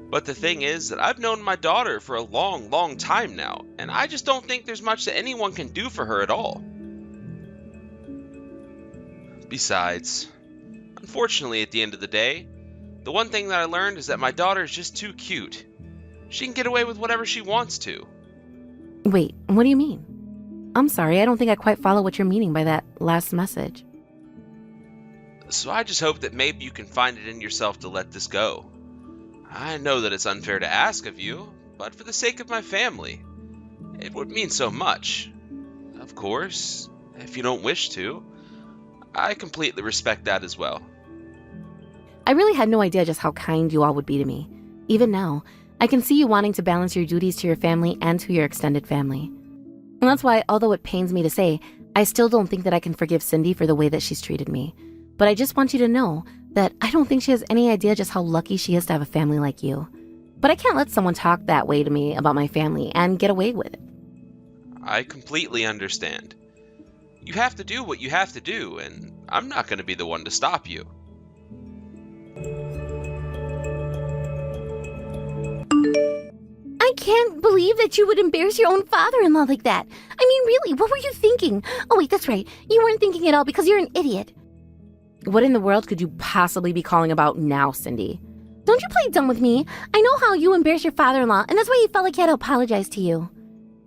Speaker 5: But the thing is that I've known my daughter for a long, long time now, and I just don't think there's much that anyone can do for her at all. Besides, unfortunately, at the end of the day, the one thing that I learned is that my daughter is just too cute. She can get away with whatever she wants to.
Speaker 4: Wait, what do you mean? I'm sorry, I don't think I quite follow what you're meaning by that last message.
Speaker 5: So I just hope that maybe you can find it in yourself to let this go. I know that it's unfair to ask of you, but for the sake of my family, it would mean so much. Of course, if you don't wish to, I completely respect that as well.
Speaker 4: I really had no idea just how kind you all would be to me. Even now, I can see you wanting to balance your duties to your family and to your extended family. And that's why, although it pains me to say, I still don't think that I can forgive Cindy for the way that she's treated me. But I just want you to know that I don't think she has any idea just how lucky she is to have a family like you. But I can't let someone talk that way to me about my family and get away with it.
Speaker 5: I completely understand. You have to do what you have to do, and I'm not going to be the one to stop you.
Speaker 3: I can't believe that you would embarrass your own father-in-law like that. I mean, really, what were you thinking? Oh, wait, that's right. You weren't thinking at all because you're an idiot.
Speaker 4: What in the world could you possibly be calling about now, Cindy?
Speaker 3: Don't you play dumb with me. I know how you embarrassed your father-in-law, and that's why he felt like he had to apologize to you.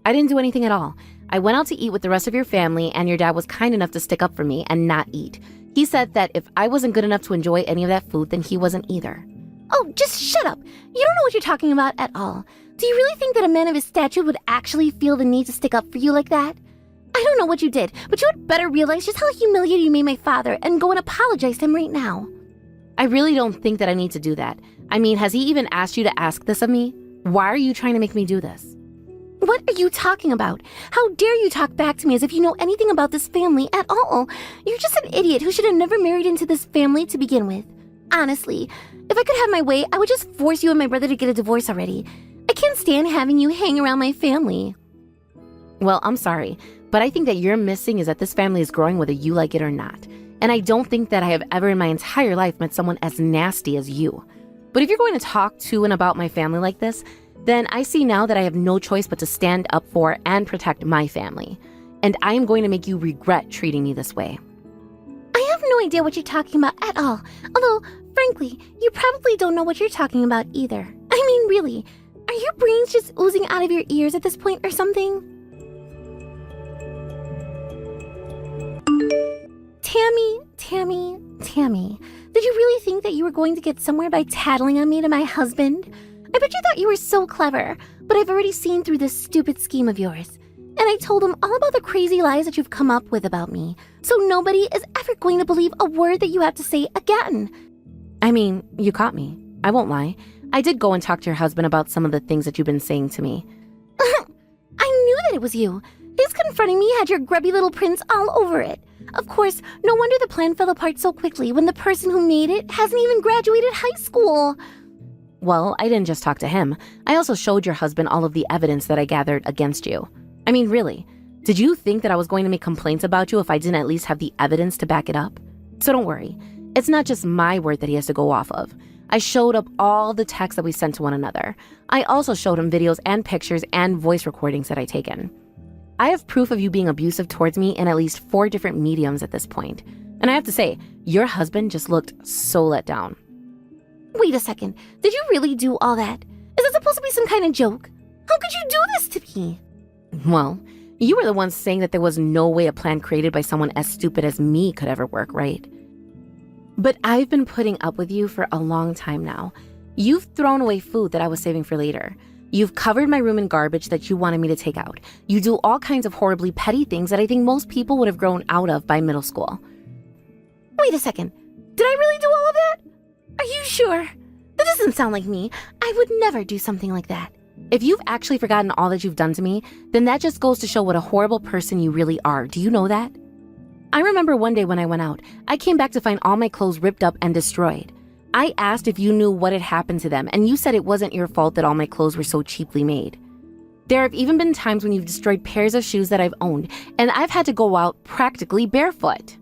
Speaker 4: I didn't do anything at all. I went out to eat with the rest of your family, and your dad was kind enough to stick up for me and not eat. He said that if I wasn't good enough to enjoy any of that food, then he wasn't either.
Speaker 3: Oh, just shut up. You don't know what you're talking about at all. Do you really think that a man of his stature would actually feel the need to stick up for you like that? I don't know what you did, but you had better realize just how humiliated you made my father and go and apologize to him right now.
Speaker 4: I really don't think that I need to do that. I mean, has he even asked you to ask this of me? Why are you trying to make me do this?
Speaker 3: What are you talking about? How dare you talk back to me as if you know anything about this family at all? You're just an idiot who should have never married into this family to begin with. Honestly, if I could have my way, I would just force you and my brother to get a divorce already. I can't stand having you hang around my family.
Speaker 4: Well, I'm sorry, but I think that you're missing is that this family is growing whether you like it or not. And I don't think that I have ever in my entire life met someone as nasty as you. But if you're going to talk to and about my family like this, then I see now that I have no choice but to stand up for and protect my family. And I am going to make you regret treating me this way.
Speaker 3: I have no idea what you're talking about at all. Although, frankly, you probably don't know what you're talking about either. I mean, really, are your brains just oozing out of your ears at this point or something? Tammy, did you really think that you were going to get somewhere by tattling on me to my husband? I bet you thought you were so clever, but I've already seen through this stupid scheme of yours. And I told him all about the crazy lies that you've come up with about me, so nobody is ever going to believe a word that you have to say again.
Speaker 4: I mean, you caught me. I won't lie. I did go and talk to your husband about some of the things that you've been saying to me.
Speaker 3: I knew that it was you. His confronting me had your grubby little prints all over it. Of course, no wonder the plan fell apart so quickly when the person who made it hasn't even graduated high school.
Speaker 4: Well, I didn't just talk to him. I also showed your husband all of the evidence that I gathered against you. I mean, really, did you think that I was going to make complaints about you if I didn't at least have the evidence to back it up? So don't worry. It's not just my word that he has to go off of. I showed up all the texts that we sent to one another. I also showed him videos and pictures and voice recordings that I taken. I have proof of you being abusive towards me in at least 4 different mediums at this point. And I have to say, your husband just looked so let down.
Speaker 3: Wait a second. Did you really do all that? Is that supposed to be some kind of joke? How could you do this to me?
Speaker 4: Well, you were the one saying that there was no way a plan created by someone as stupid as me could ever work, right? But I've been putting up with you for a long time now. You've thrown away food that I was saving for later. You've covered my room in garbage that you wanted me to take out. You do all kinds of horribly petty things that I think most people would have grown out of by middle school.
Speaker 3: Wait a second. Did I really do all of that? Are you sure? That doesn't sound like me. I would never do something like that.
Speaker 4: If you've actually forgotten all that you've done to me, then that just goes to show what a horrible person you really are. Do you know that? I remember one day when I went out, I came back to find all my clothes ripped up and destroyed. I asked if you knew what had happened to them, and you said it wasn't your fault that all my clothes were so cheaply made. There have even been times when you've destroyed pairs of shoes that I've owned, and I've had to go out practically barefoot.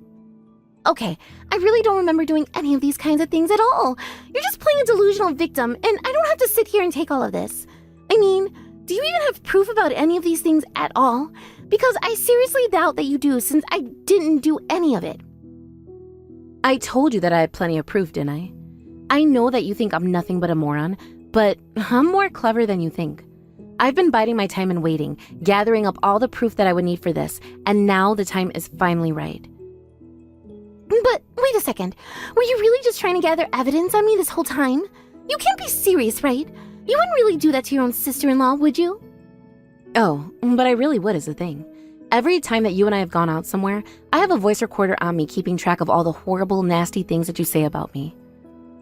Speaker 3: Okay, I really don't remember doing any of these kinds of things at all. You're just playing a delusional victim, and I don't have to sit here and take all of this. I mean, do you even have proof about any of these things at all? Because I seriously doubt that you do, since I didn't do any of it.
Speaker 4: I told you that I had plenty of proof, didn't I? I know that you think I'm nothing but a moron, but I'm more clever than you think. I've been biding my time and waiting, gathering up all the proof that I would need for this, and now the time is finally right.
Speaker 3: But wait a second. Were you really just trying to gather evidence on me this whole time? You can't be serious, right? You wouldn't really do that to your own sister-in-law, would you?
Speaker 4: Oh, but I really would is the thing. Every time that you and I have gone out somewhere, I have a voice recorder on me keeping track of all the horrible, nasty things that you say about me.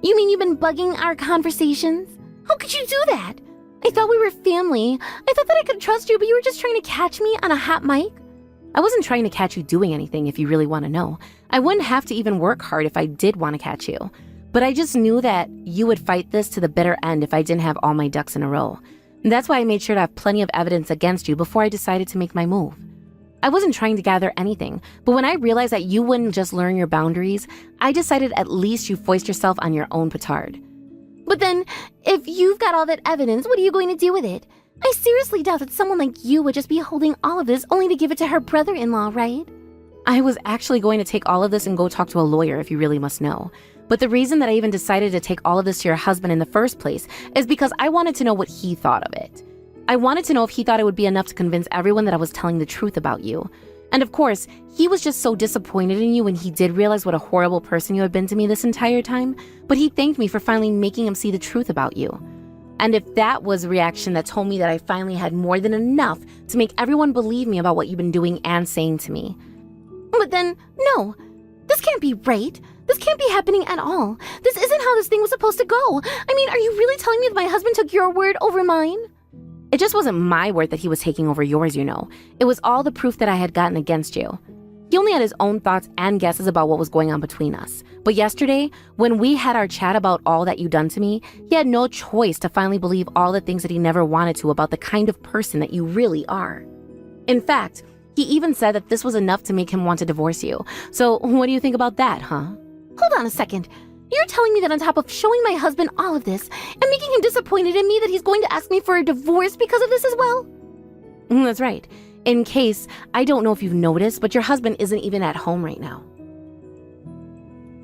Speaker 3: You mean you've been bugging our conversations? How could you do that? I thought we were family. I thought that I could trust you, but you were just trying to catch me on a hot mic?
Speaker 4: I wasn't trying to catch you doing anything, if you really want to know. I wouldn't have to even work hard if I did want to catch you. But I just knew that you would fight this to the bitter end if I didn't have all my ducks in a row. And that's why I made sure to have plenty of evidence against you before I decided to make my move. I wasn't trying to gather anything, but when I realized that you wouldn't just learn your boundaries, I decided at least you foist yourself on your own petard.
Speaker 3: But then, if you've got all that evidence, what are you going to do with it? I seriously doubt that someone like you would just be holding all of this only to give it to her brother-in-law, right?
Speaker 4: I was actually going to take all of this and go talk to a lawyer, if you really must know. But the reason that I even decided to take all of this to your husband in the first place is because I wanted to know what he thought of it. I wanted to know if he thought it would be enough to convince everyone that I was telling the truth about you. And of course, he was just so disappointed in you when he did realize what a horrible person you had been to me this entire time, but he thanked me for finally making him see the truth about you. And if that was a reaction that told me that I finally had more than enough to make everyone believe me about what you've been doing and saying to me.
Speaker 3: But then, no, this can't be right. This can't be happening at all. This isn't how this thing was supposed to go. I mean, are you really telling me that my husband took your word over mine?
Speaker 4: It just wasn't my word that he was taking over yours, you know. It was all the proof that I had gotten against you. He only had his own thoughts and guesses about what was going on between us. But yesterday, when we had our chat about all that you'd done to me, he had no choice to finally believe all the things that he never wanted to about the kind of person that you really are. In fact, he even said that this was enough to make him want to divorce you. So what do you think about that, huh?
Speaker 3: Hold on a second. You're telling me that on top of showing my husband all of this and making him disappointed in me that he's going to ask me for a divorce because of this as well?
Speaker 4: That's right. In case, I don't know if you've noticed, but your husband isn't even at home right now.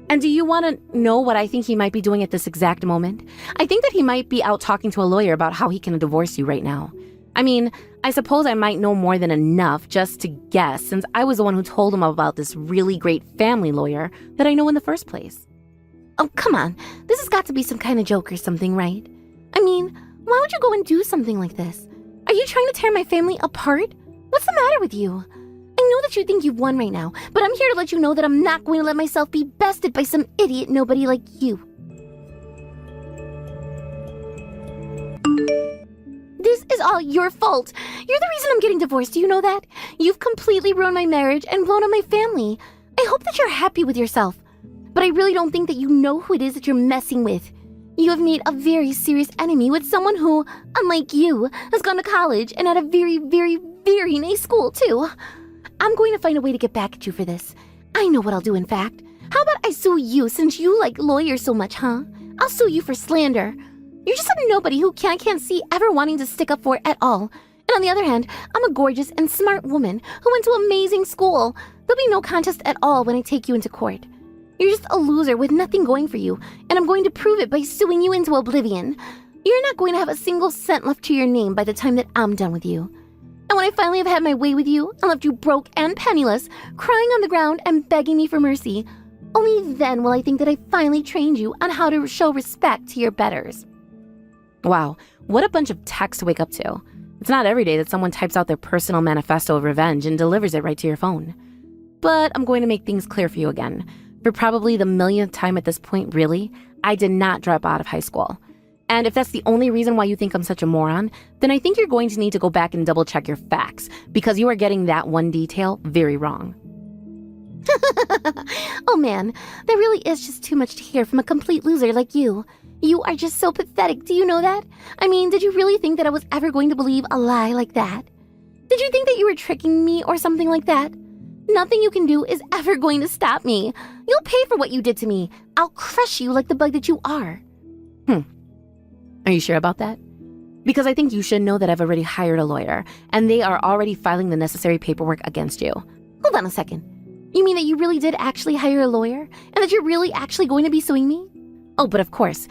Speaker 4: And do you want to know what I think he might be doing at this exact moment? I think that he might be out talking to a lawyer about how he can divorce you right now. I mean, I suppose I might know more than enough just to guess, since I was the one who told him about this really great family lawyer that I know in the first place.
Speaker 3: Oh, come on. This has got to be some kind of joke or something, right? I mean, why would you go and do something like this? Are you trying to tear my family apart? What What's the matter with you? I know that you think you've won right now, but I'm here to let you know that I'm not going to let myself be bested by some idiot nobody like you. This is all your fault. You're the reason I'm getting divorced, do you know that? You've completely ruined my marriage and blown up my family. I hope that you're happy with yourself. But I really don't think that you know who it is that you're messing with. You have made a very serious enemy with someone who, unlike you, has gone to college and at a very, very, very nice school, too. I'm going to find a way to get back at you for this. I know what I'll do, in fact. How about I sue you since you like lawyers so much, huh? I'll sue you for slander. You're just a nobody who I can't see ever wanting to stick up for at all. And on the other hand, I'm a gorgeous and smart woman who went to amazing school. There'll be no contest at all when I take you into court. You're just a loser with nothing going for you, and I'm going to prove it by suing you into oblivion. You're not going to have a single cent left to your name by the time that I'm done with you. And when I finally have had my way with you and left you broke and penniless, crying on the ground and begging me for mercy, only then will I think that I finally trained you on how to show respect to your betters.
Speaker 4: Wow, what a bunch of text to wake up to. It's not every day that someone types out their personal manifesto of revenge and delivers it right to your phone. But I'm going to make things clear for you again. For probably the millionth time at this point, really, I did not drop out of high school. And if that's the only reason why you think I'm such a moron, then I think you're going to need to go back and double check your facts, because you are getting that one detail very wrong.
Speaker 3: Oh man, that really is just too much to hear from a complete loser like you. You are just so pathetic, do you know that? I mean, did you really think that I was ever going to believe a lie like that? Did you think that you were tricking me or something like that? Nothing you can do is ever going to stop me. You'll pay for what you did to me. I'll crush you like the bug that you are.
Speaker 4: Are you sure about that? Because I think you should know that I've already hired a lawyer, and they are already filing the necessary paperwork against you.
Speaker 3: Hold on a second. You mean that you really did actually hire a lawyer? And that you're really actually going to be suing me?
Speaker 4: Oh, but of course.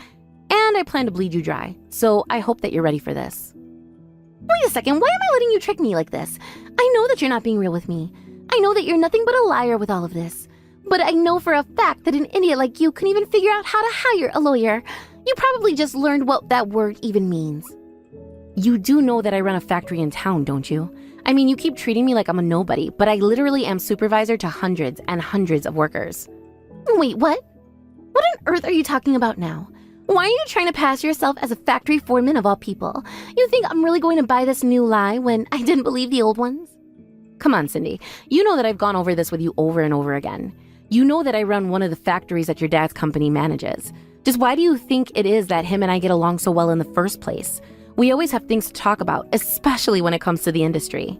Speaker 4: And I plan to bleed you dry, so I hope that you're ready for this.
Speaker 3: Wait a second, why am I letting you trick me like this? I know that you're not being real with me. I know that you're nothing but a liar with all of this. But I know for a fact that an idiot like you couldn't even figure out how to hire a lawyer. You probably just learned what that word even means.
Speaker 4: You do know that I run a factory in town, don't you? I mean, you keep treating me like I'm a nobody, but I literally am supervisor to hundreds and hundreds of workers.
Speaker 3: Wait, what? What on earth are you talking about now? Why are you trying to pass yourself as a factory foreman of all people? You think I'm really going to buy this new lie when I didn't believe the old ones?
Speaker 4: Come on, Cindy. You know that I've gone over this with you over and over again. You know that I run one of the factories that your dad's company manages. Just why do you think it is that him and I get along so well in the first place? We always have things to talk about, especially when it comes to the industry.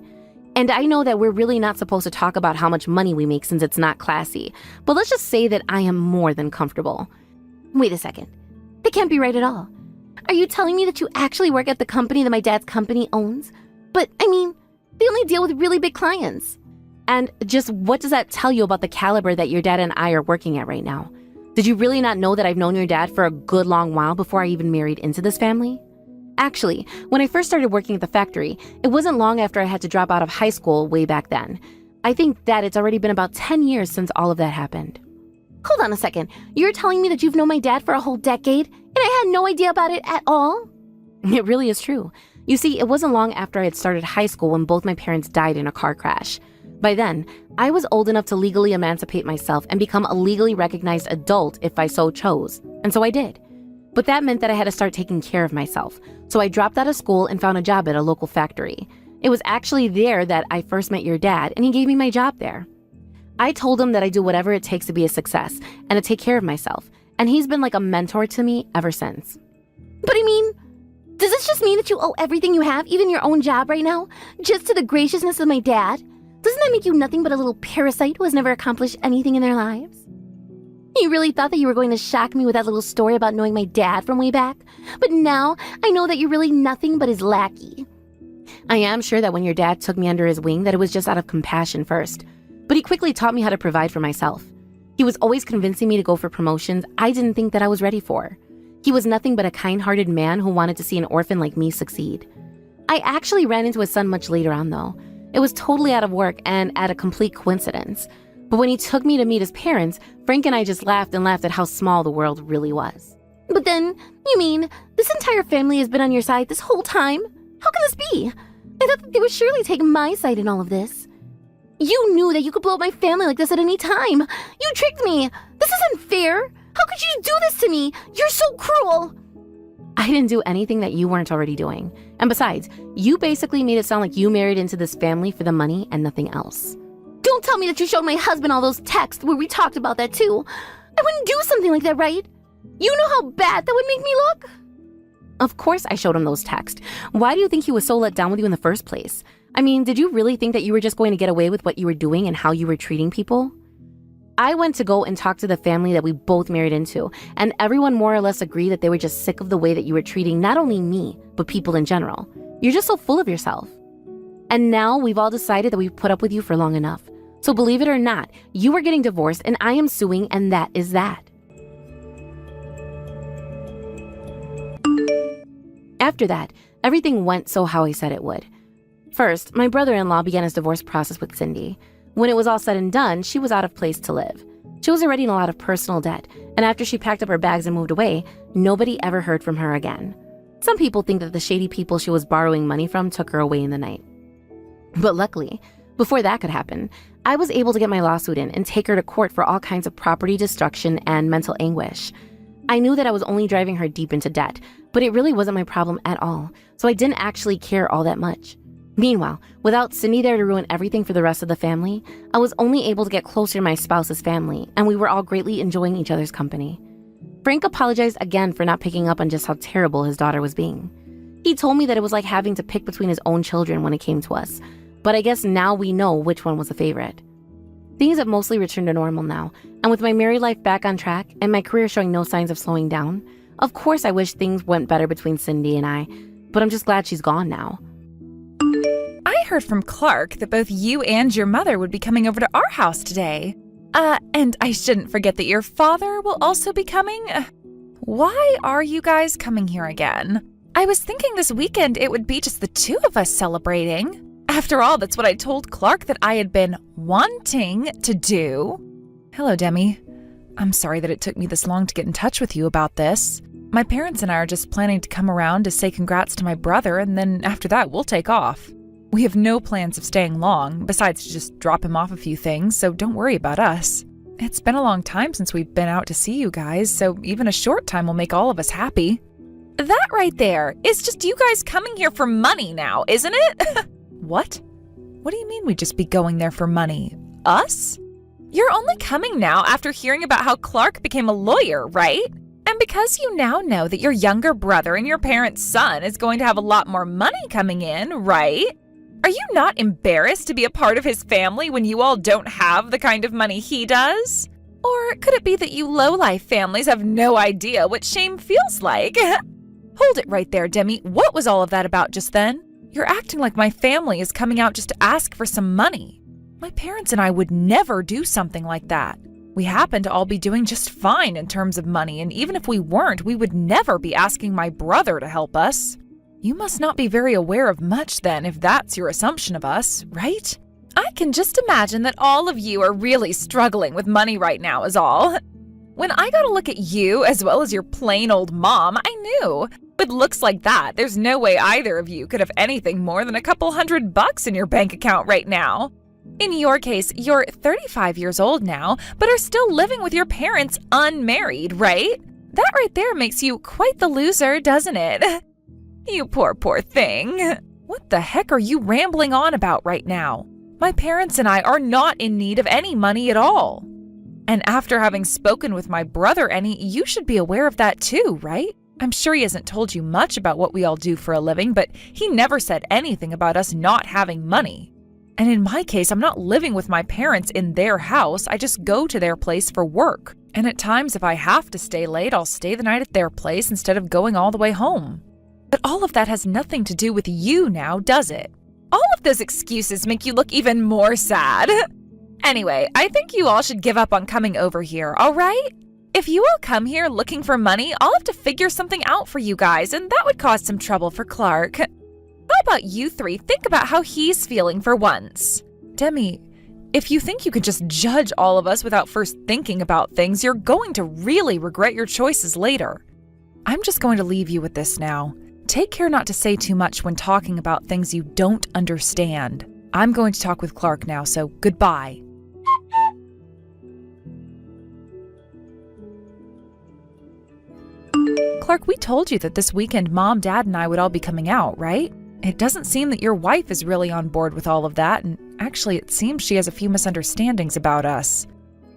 Speaker 4: And I know that we're really not supposed to talk about how much money we make since it's not classy, but let's just say that I am more than comfortable.
Speaker 3: Wait a second. That can't be right at all. Are you telling me that you actually work at the company that my dad's company owns? But, I mean, they only deal with really big clients.
Speaker 4: And just what does that tell you about the caliber that your dad and I are working at right now? Did you really not know that I've known your dad for a good long while before I even married into this family? Actually, when I first started working at the factory, it wasn't long after I had to drop out of high school way back then. I think that it's already been about 10 years since all of that happened.
Speaker 3: Hold on a second. You're telling me that you've known my dad for a whole decade, and I had no idea about it at all?
Speaker 4: It really is true. You see, it wasn't long after I had started high school when both my parents died in a car crash. By then, I was old enough to legally emancipate myself and become a legally recognized adult if I so chose, and so I did. But that meant that I had to start taking care of myself, so I dropped out of school and found a job at a local factory. It was actually there that I first met your dad, and he gave me my job there. I told him that I do whatever it takes to be a success and to take care of myself, and he's been like a mentor to me ever since.
Speaker 3: But I mean, does this just mean that you owe everything you have, even your own job right now, just to the graciousness of my dad? Doesn't that make you nothing but a little parasite who has never accomplished anything in their lives? You really thought that you were going to shock me with that little story about knowing my dad from way back? But now I know that you're really nothing but his lackey.
Speaker 4: I am sure that when your dad took me under his wing that it was just out of compassion first, but he quickly taught me how to provide for myself. He was always convincing me to go for promotions I didn't think that I was ready for. He was nothing but a kind-hearted man who wanted to see an orphan like me succeed. I actually ran into his son much later on though. It was totally out of work and at a complete coincidence. But when he took me to meet his parents, Frank and I just laughed and laughed at how small the world really was.
Speaker 3: But then, you mean, this entire family has been on your side this whole time? How can this be? I thought that they would surely take my side in all of this. You knew that you could blow up my family like this at any time. You tricked me. This isn't fair. How could you do this to me? You're so cruel.
Speaker 4: I didn't do anything that you weren't already doing. And besides, you basically made it sound like you married into this family for the money and nothing else.
Speaker 3: Don't tell me that you showed my husband all those texts where we talked about that too. I wouldn't do something like that, right? You know how bad that would make me look?
Speaker 4: Of course I showed him those texts. Why do you think he was so let down with you in the first place? I mean, did you really think that you were just going to get away with what you were doing and how you were treating people? I went to go and talk to the family that we both married into, and everyone more or less agreed that they were just sick of the way that you were treating not only me, but people in general. You're just so full of yourself. And now we've all decided that we've put up with you for long enough. So believe it or not, you are getting divorced and I am suing, and that is that. After that, everything went so how I said it would. First, my brother-in-law began his divorce process with Cindy. When it was all said and done, she was out of place to live. She was already in a lot of personal debt, and after she packed up her bags and moved away, nobody ever heard from her again. Some people think that the shady people she was borrowing money from took her away in the night. But luckily, before that could happen, I was able to get my lawsuit in and take her to court for all kinds of property destruction and mental anguish. I knew that I was only driving her deep into debt, but it really wasn't my problem at all, so I didn't actually care all that much. Meanwhile, without Cindy there to ruin everything for the rest of the family, I was only able to get closer to my spouse's family, and we were all greatly enjoying each other's company. Frank apologized again for not picking up on just how terrible his daughter was being. He told me that it was like having to pick between his own children when it came to us, but I guess now we know which one was the favorite. Things have mostly returned to normal now, and with my married life back on track and my career showing no signs of slowing down, of course I wish things went better between Cindy and I, but I'm just glad she's gone now.
Speaker 1: I heard from Clark that both you and your mother would be coming over to our house today. And I shouldn't forget that your father will also be coming. Why are you guys coming here again? I was thinking this weekend it would be just the two of us celebrating. After all, that's what I told Clark that I had been wanting to do. Hello, Demi. I'm sorry that it took me this long to get in touch with you about this. My parents and I are just planning to come around to say congrats to my brother, and then after that, we'll take off. We have no plans of staying long, besides to just drop him off a few things, so don't worry about us. It's been a long time since we've been out to see you guys, so even a short time will make all of us happy. That right there is just you guys coming here for money now, isn't it? What? What do you mean we'd just be going there for money? Us? You're only coming now after hearing about how Clark became a lawyer, right? And because you now know that your younger brother and your parents' son is going to have a lot more money coming in, right? Are you not embarrassed to be a part of his family when you all don't have the kind of money he does? Or could it be that you low-life families have no idea what shame feels like? Hold it right there, Demi. What was all of that about just then? You're acting like my family is coming out just to ask for some money. My parents and I would never do something like that. We happen to all be doing just fine in terms of money, and even if we weren't, we would never be asking my brother to help us. You must not be very aware of much then, if that's your assumption of us, right? I can just imagine that all of you are really struggling with money right now is all. When I got a look at you, as well as your plain old mom, I knew. With looks like that, there's no way either of you could have anything more than a couple $100 in your bank account right now. In your case, you're 35 years old now, but are still living with your parents unmarried, right? That right there makes you quite the loser, doesn't it? You poor thing. What the heck are you rambling on about right now? My parents and I are not in need of any money at all. And after having spoken with my brother, Annie, you should be aware of that too, right? I'm sure he hasn't told you much about what we all do for a living, but he never said anything about us not having money. And in my case, I'm not living with my parents in their house. I just go to their place for work. And at times, if I have to stay late, I'll stay the night at their place instead of going all the way home. But all of that has nothing to do with you now, does it? All of those excuses make you look even more sad. Anyway, I think you all should give up on coming over here, all right? If you all come here looking for money, I'll have to figure something out for you guys, and that would cause some trouble for Clark. How about you three think about how he's feeling for once? Demi, if you think you could just judge all of us without first thinking about things, you're going to really regret your choices later. I'm just going to leave you with this now. Take care not to say too much when talking about things you don't understand. I'm going to talk with Clark now, so goodbye. Clark, we told you that this weekend Mom, Dad, and I would all be coming out, right? It doesn't seem that your wife is really on board with all of that, and actually it seems she has a few misunderstandings about us.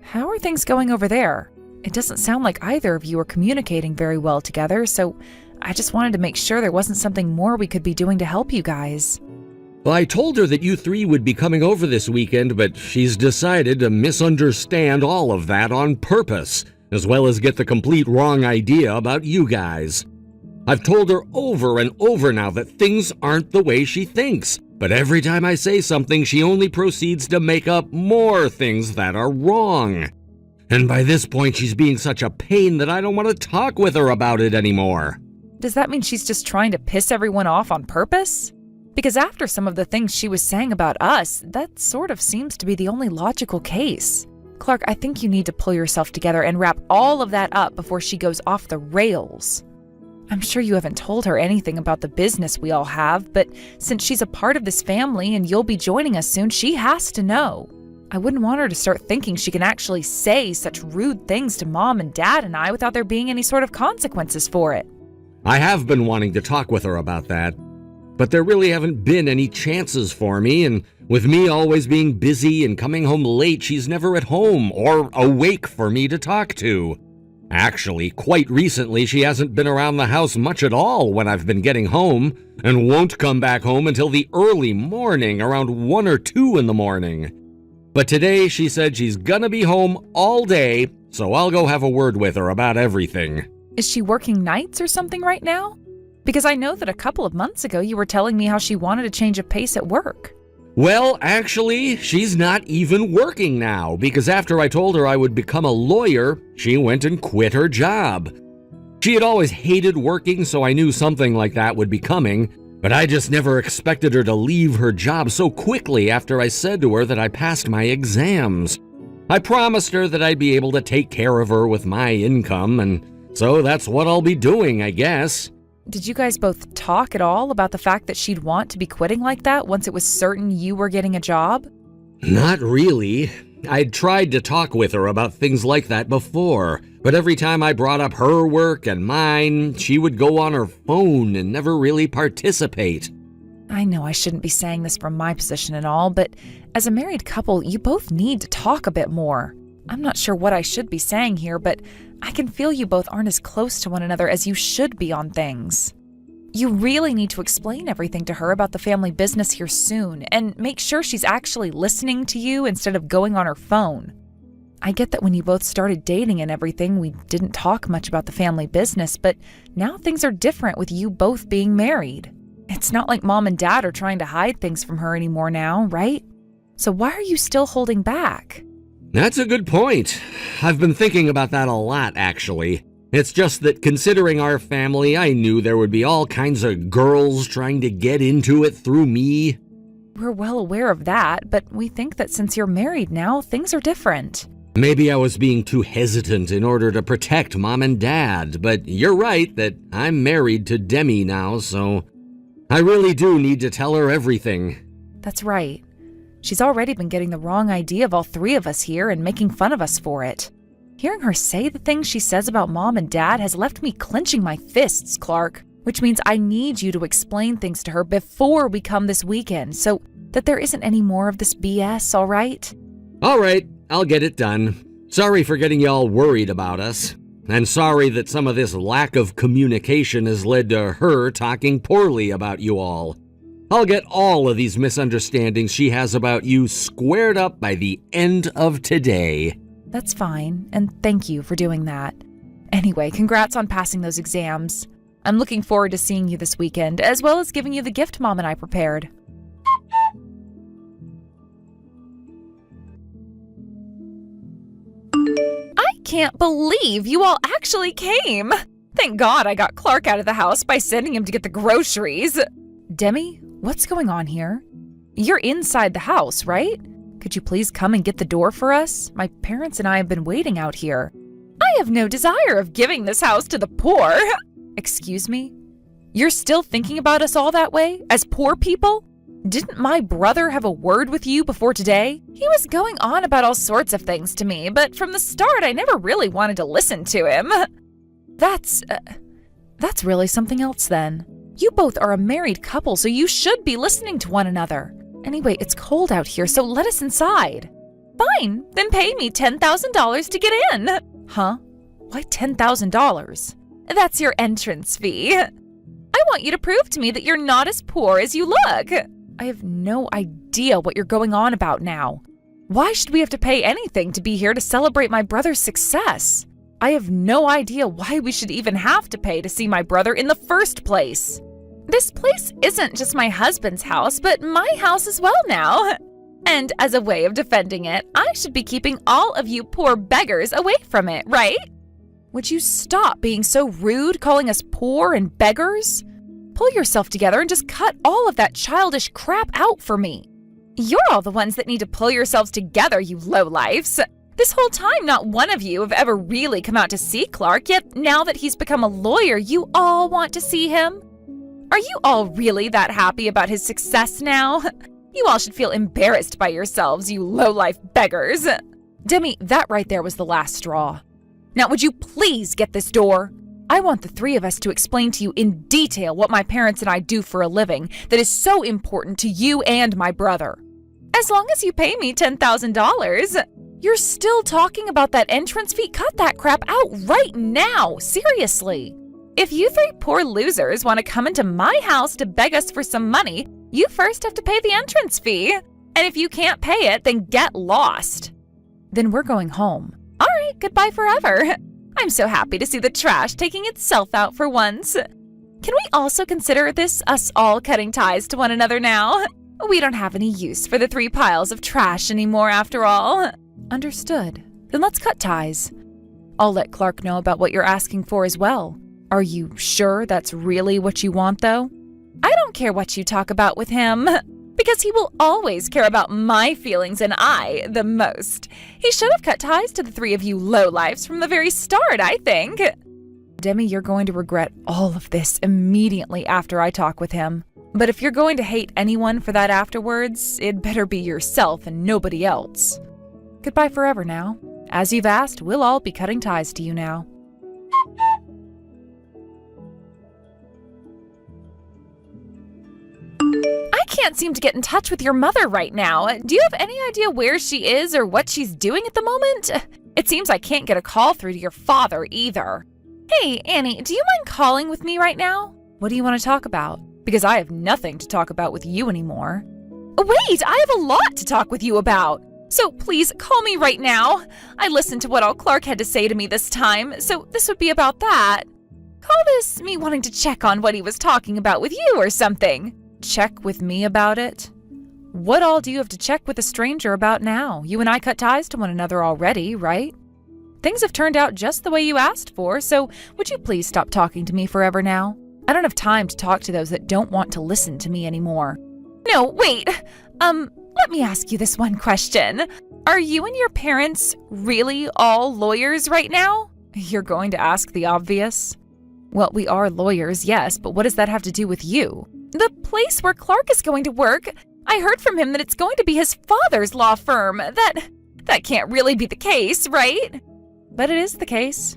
Speaker 1: How are things going over there? It doesn't sound like either of you are communicating very well together, so I just wanted to make sure there wasn't something more we could be doing to help you guys.
Speaker 2: Well, I told her that you three would be coming over this weekend, but she's decided to misunderstand all of that on purpose, as well as get the complete wrong idea about you guys. I've told her over and over now that things aren't the way she thinks, but every time I say something, she only proceeds to make up more things that are wrong. And by this point, she's being such a pain that I don't want to talk with her about it anymore.
Speaker 1: Does that mean she's just trying to piss everyone off on purpose? Because after some of the things she was saying about us, that sort of seems to be the only logical case. Clark, I think you need to pull yourself together and wrap all of that up before she goes off the rails. I'm sure you haven't told her anything about the business we all have, but since she's a part of this family and you'll be joining us soon, she has to know. I wouldn't want her to start thinking she can actually say such rude things to Mom and Dad and I without there being any sort of consequences for it.
Speaker 2: I have been wanting to talk with her about that, but there really haven't been any chances for me, and with me always being busy and coming home late, she's never at home or awake for me to talk to. Actually, quite recently, she hasn't been around the house much at all when I've been getting home, and won't come back home until the early morning, around 1 or 2 in the morning. But today she said she's gonna be home all day, so I'll go have a word with her about everything.
Speaker 1: Is she working nights or something right now? Because I know that a couple of months ago you were telling me how she wanted to change of pace at work.
Speaker 2: Well, actually, she's not even working now, because after I told her I would become a lawyer, she went and quit her job. She had always hated working, so I knew something like that would be coming, but I just never expected her to leave her job so quickly after I said to her that I passed my exams. I promised her that I'd be able to take care of her with my income, and so that's what I'll be doing, I guess.
Speaker 1: Did you guys both talk at all about the fact that she'd want to be quitting like that once it was certain you were getting a job?
Speaker 2: Not really. I'd tried to talk with her about things like that before, but every time I brought up her work and mine, she would go on her phone and never really participate.
Speaker 1: I know I shouldn't be saying this from my position and all, but as a married couple, you both need to talk a bit more. I'm not sure what I should be saying here, but I can feel you both aren't as close to one another as you should be on things. You really need to explain everything to her about the family business here soon, and make sure she's actually listening to you instead of going on her phone. I get that when you both started dating and everything, we didn't talk much about the family business, but now things are different with you both being married. It's not like Mom and Dad are trying to hide things from her anymore now, right? So why are you still holding back?
Speaker 2: That's a good point. I've been thinking about that a lot, actually. It's just that considering our family, I knew there would be all kinds of girls trying to get into it through me.
Speaker 1: We're well aware of that, but we think that since you're married now, things are different.
Speaker 2: Maybe I was being too hesitant in order to protect Mom and Dad, but you're right that I'm married to Demi now, so I really do need to tell her everything.
Speaker 1: That's right. She's already been getting the wrong idea of all three of us here and making fun of us for it. Hearing her say the things she says about Mom and Dad has left me clenching my fists, Clark, which means I need you to explain things to her before we come this weekend so that there isn't any more of this BS, all right?
Speaker 2: All right, I'll get it done. Sorry for getting y'all worried about us. And sorry that some of this lack of communication has led to her talking poorly about you all. I'll get all of these misunderstandings she has about you squared up by the end of today.
Speaker 1: That's fine, and thank you for doing that. Anyway, congrats on passing those exams. I'm looking forward to seeing you this weekend, as well as giving you the gift Mom and I prepared. I can't believe you all actually came! Thank God I got Clark out of the house by sending him to get the groceries. Demi, what's going on here? You're inside the house, right? Could you please come and get the door for us? My parents and I have been waiting out here. I have no desire of giving this house to the poor. Excuse me? You're still thinking about us all that way, as poor people? Didn't my brother have a word with you before today? He was going on about all sorts of things to me, but from the start I never really wanted to listen to him. That's really something else then. You both are a married couple, so you should be listening to one another. Anyway, it's cold out here, so let us inside. Fine, then pay me $10,000 to get in. Huh? Why $10,000? That's your entrance fee. I want you to prove to me that you're not as poor as you look. I have no idea what you're going on about now. Why should we have to pay anything to be here to celebrate my brother's success? I have no idea why we should even have to pay to see my brother in the first place. This place isn't just my husband's house, but my house as well now. And as a way of defending it, I should be keeping all of you poor beggars away from it, right? Would you stop being so rude, calling us poor and beggars? Pull yourself together and just cut all of that childish crap out for me. You're all the ones that need to pull yourselves together, you lowlifes. This whole time, not one of you have ever really come out to see Clark, yet now that he's become a lawyer, you all want to see him? Are you all really that happy about his success now? You all should feel embarrassed by yourselves, you lowlife beggars. Demi, that right there was the last straw. Now, would you please get this door? I want the three of us to explain to you in detail what my parents and I do for a living that is so important to you and my brother. As long as you pay me $10,000. You're still talking about that entrance fee? Cut that crap out right now, seriously. If you three poor losers want to come into my house to beg us for some money, you first have to pay the entrance fee. And if you can't pay it, then get lost. Then we're going home. All right, goodbye forever. I'm so happy to see the trash taking itself out for once. Can we also consider this us all cutting ties to one another now? We don't have any use for the 3 piles of trash anymore after all. Understood. Then let's cut ties. I'll let Clark know about what you're asking for as well. Are you sure that's really what you want, though? I don't care what you talk about with him, because he will always care about my feelings and I the most. He should have cut ties to the 3 of you lowlifes from the very start, I think. Demi, you're going to regret all of this immediately after I talk with him. But if you're going to hate anyone for that afterwards, it better be yourself and nobody else. Goodbye forever now. As you've asked, we'll all be cutting ties to you now. I can't seem to get in touch with your mother right now. Do you have any idea where she is or what she's doing at the moment? It seems I can't get a call through to your father either. Hey, Annie, do you mind calling with me right now? What do you want to talk about? Because I have nothing to talk about with you anymore. Wait, I have a lot to talk with you about. So please call me right now. I listened to what all Clark had to say to me this time, so this would be about that. Call this me wanting to check on what he was talking about with you or something. Check with me about it? What all do you have to check with a stranger about now? You and I cut ties to one another already, right? Things have turned out just the way you asked for, so would you please stop talking to me forever now? I don't have time to talk to those that don't want to listen to me anymore. No, wait. Let me ask you this one question. Are you and your parents really all lawyers right now? You're going to ask the obvious? Well, we are lawyers, yes, but what does that have to do with you? The place where Clark is going to work, I heard from him that it's going to be his father's law firm. That can't really be the case, right? But it is the case.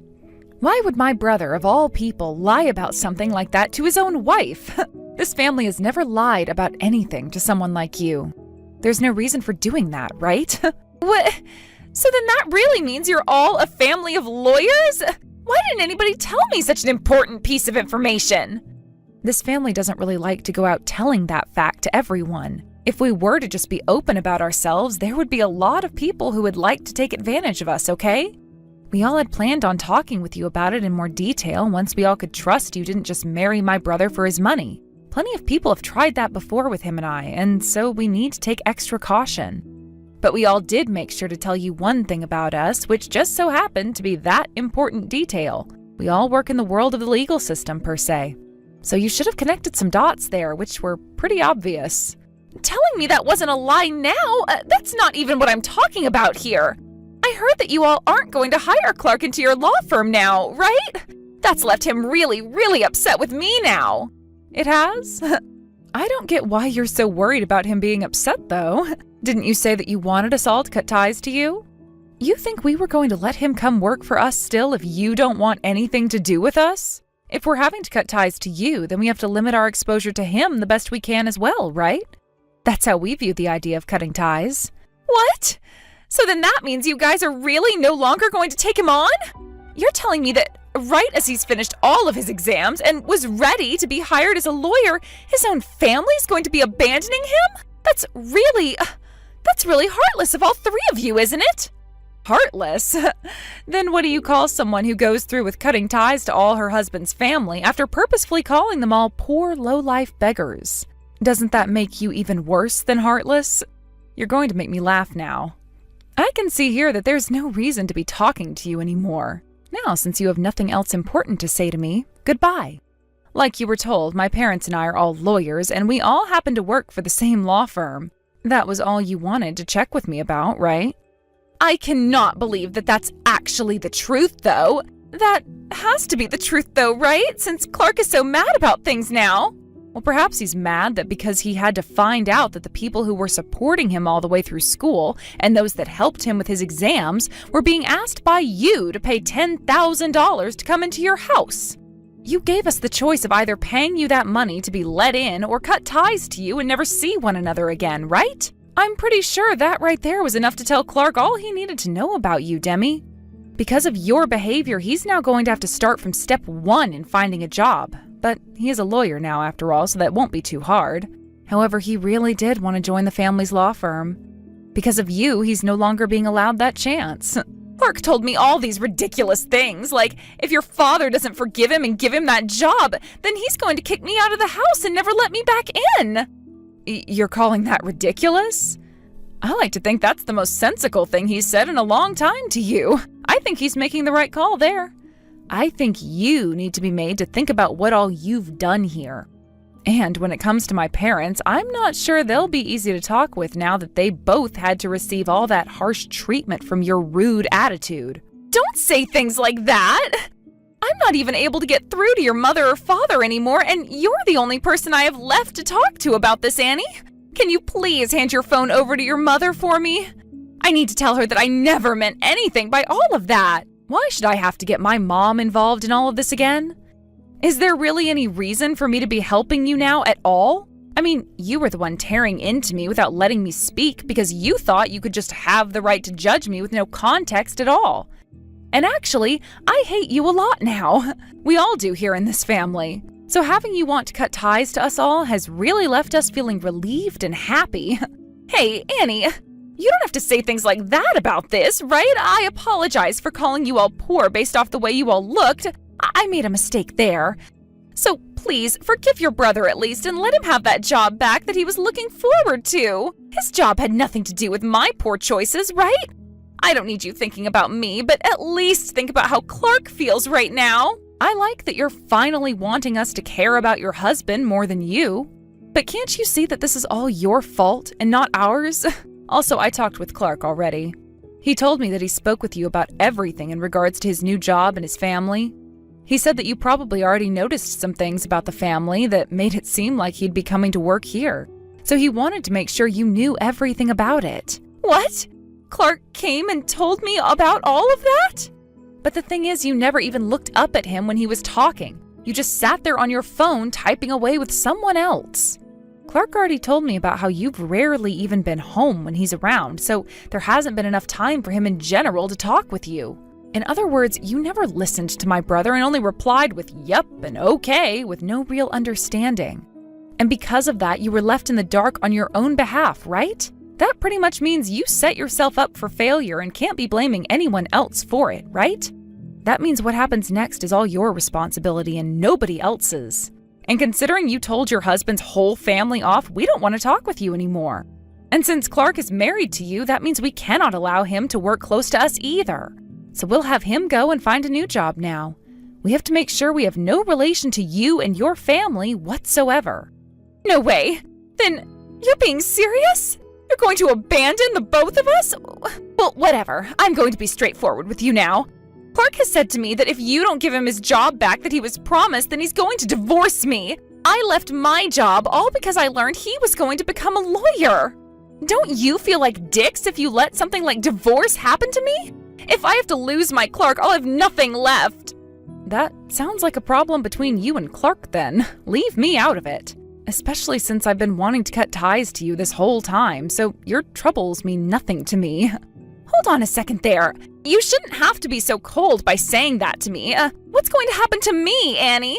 Speaker 1: Why would my brother, of all people, lie about something like that to his own wife? This family has never lied about anything to someone like you. There's no reason for doing that, right? What? So then that really means you're all a family of lawyers? Why didn't anybody tell me such an important piece of information? This family doesn't really like to go out telling that fact to everyone. If we were to just be open about ourselves, there would be a lot of people who would like to take advantage of us, okay? We all had planned on talking with you about it in more detail once we all could trust you didn't just marry my brother for his money. Plenty of people have tried that before with him and I, and so we need to take extra caution. But we all did make sure to tell you one thing about us, which just so happened to be that important detail. We all work in the world of the legal system, per se. So you should have connected some dots there, which were pretty obvious. Telling me that wasn't a lie now? That's not even what I'm talking about here. I heard that you all aren't going to hire Clark into your law firm now, right? That's left him really, really upset with me now. It has? I don't get why you're so worried about him being upset, though. Didn't you say that you wanted us all to cut ties to you? You think we were going to let him come work for us still if you don't want anything to do with us? If we're having to cut ties to you, then we have to limit our exposure to him the best we can as well, right? That's how we view the idea of cutting ties. What? So then that means you guys are really no longer going to take him on? You're telling me that right as he's finished all of his exams and was ready to be hired as a lawyer, his own family's going to be abandoning him? That's really heartless of all three of you, isn't it? Heartless? Then what do you call someone who goes through with cutting ties to all her husband's family after purposefully calling them all poor, low-life beggars? Doesn't that make you even worse than heartless? You're going to make me laugh now. I can see here that there's no reason to be talking to you anymore. Now, since you have nothing else important to say to me, goodbye. Like you were told, my parents and I are all lawyers, and we all happen to work for the same law firm. That was all you wanted to check with me about, right? I cannot believe that that's actually the truth, though. That has to be the truth, though, right? Since Clark is so mad about things now. Well, perhaps he's mad that because he had to find out that the people who were supporting him all the way through school and those that helped him with his exams were being asked by you to pay $10,000 to come into your house. You gave us the choice of either paying you that money to be let in or cut ties to you and never see one another again, right? I'm pretty sure that right there was enough to tell Clark all he needed to know about you, Demi. Because of your behavior, he's now going to have to start from step 1 in finding a job. But he is a lawyer now, after all, so that won't be too hard. However, he really did want to join the family's law firm. Because of you, he's no longer being allowed that chance. Clark told me all these ridiculous things, like if your father doesn't forgive him and give him that job, then he's going to kick me out of the house and never let me back in. You're calling that ridiculous? I like to think that's the most sensical thing he's said in a long time to you. I think he's making the right call there. I think you need to be made to think about what all you've done here. And when it comes to my parents, I'm not sure they'll be easy to talk with now that they both had to receive all that harsh treatment from your rude attitude. Don't say things like that! I'm not even able to get through to your mother or father anymore, and you're the only person I have left to talk to about this, Annie. Can you please hand your phone over to your mother for me? I need to tell her that I never meant anything by all of that. Why should I have to get my mom involved in all of this again? Is there really any reason for me to be helping you now at all? I mean, you were the one tearing into me without letting me speak because you thought you could just have the right to judge me with no context at all. And actually, I hate you a lot now. We all do here in this family. So having you want to cut ties to us all has really left us feeling relieved and happy. Hey, Annie, you don't have to say things like that about this, right? I apologize for calling you all poor based off the way you all looked. I made a mistake there. So please, forgive your brother at least and let him have that job back that he was looking forward to. His job had nothing to do with my poor choices, right? I don't need you thinking about me, but at least think about how Clark feels right now. I like that you're finally wanting us to care about your husband more than you. But can't you see that this is all your fault and not ours? Also, I talked with Clark already. He told me that he spoke with you about everything in regards to his new job and his family. He said that you probably already noticed some things about the family that made it seem like he'd be coming to work here. So he wanted to make sure you knew everything about it. What? Clark came and told me about all of that? But the thing is, you never even looked up at him when he was talking. You just sat there on your phone typing away with someone else. Clark already told me about how you've rarely even been home when he's around, so there hasn't been enough time for him in general to talk with you. In other words, you never listened to my brother and only replied with yup and okay with no real understanding. And because of that, you were left in the dark on your own behalf, right? That pretty much means you set yourself up for failure and can't be blaming anyone else for it, right? That means what happens next is all your responsibility and nobody else's. And considering you told your husband's whole family off, we don't want to talk with you anymore. And since Clark is married to you, that means we cannot allow him to work close to us either. So we'll have him go and find a new job now. We have to make sure we have no relation to you and your family whatsoever. No way! Then you're being serious? You're going to abandon the both of us? Well, whatever. I'm going to be straightforward with you now. Clark has said to me that if you don't give him his job back that he was promised, then he's going to divorce me. I left my job all because I learned he was going to become a lawyer. Don't you feel like dicks if you let something like divorce happen to me? If I have to lose my Clark, I'll have nothing left. That sounds like a problem between you and Clark then. Leave me out of it. Especially since I've been wanting to cut ties to you this whole time, so your troubles mean nothing to me. Hold on a second there. You shouldn't have to be so cold by saying that to me. What's going to happen to me, Annie?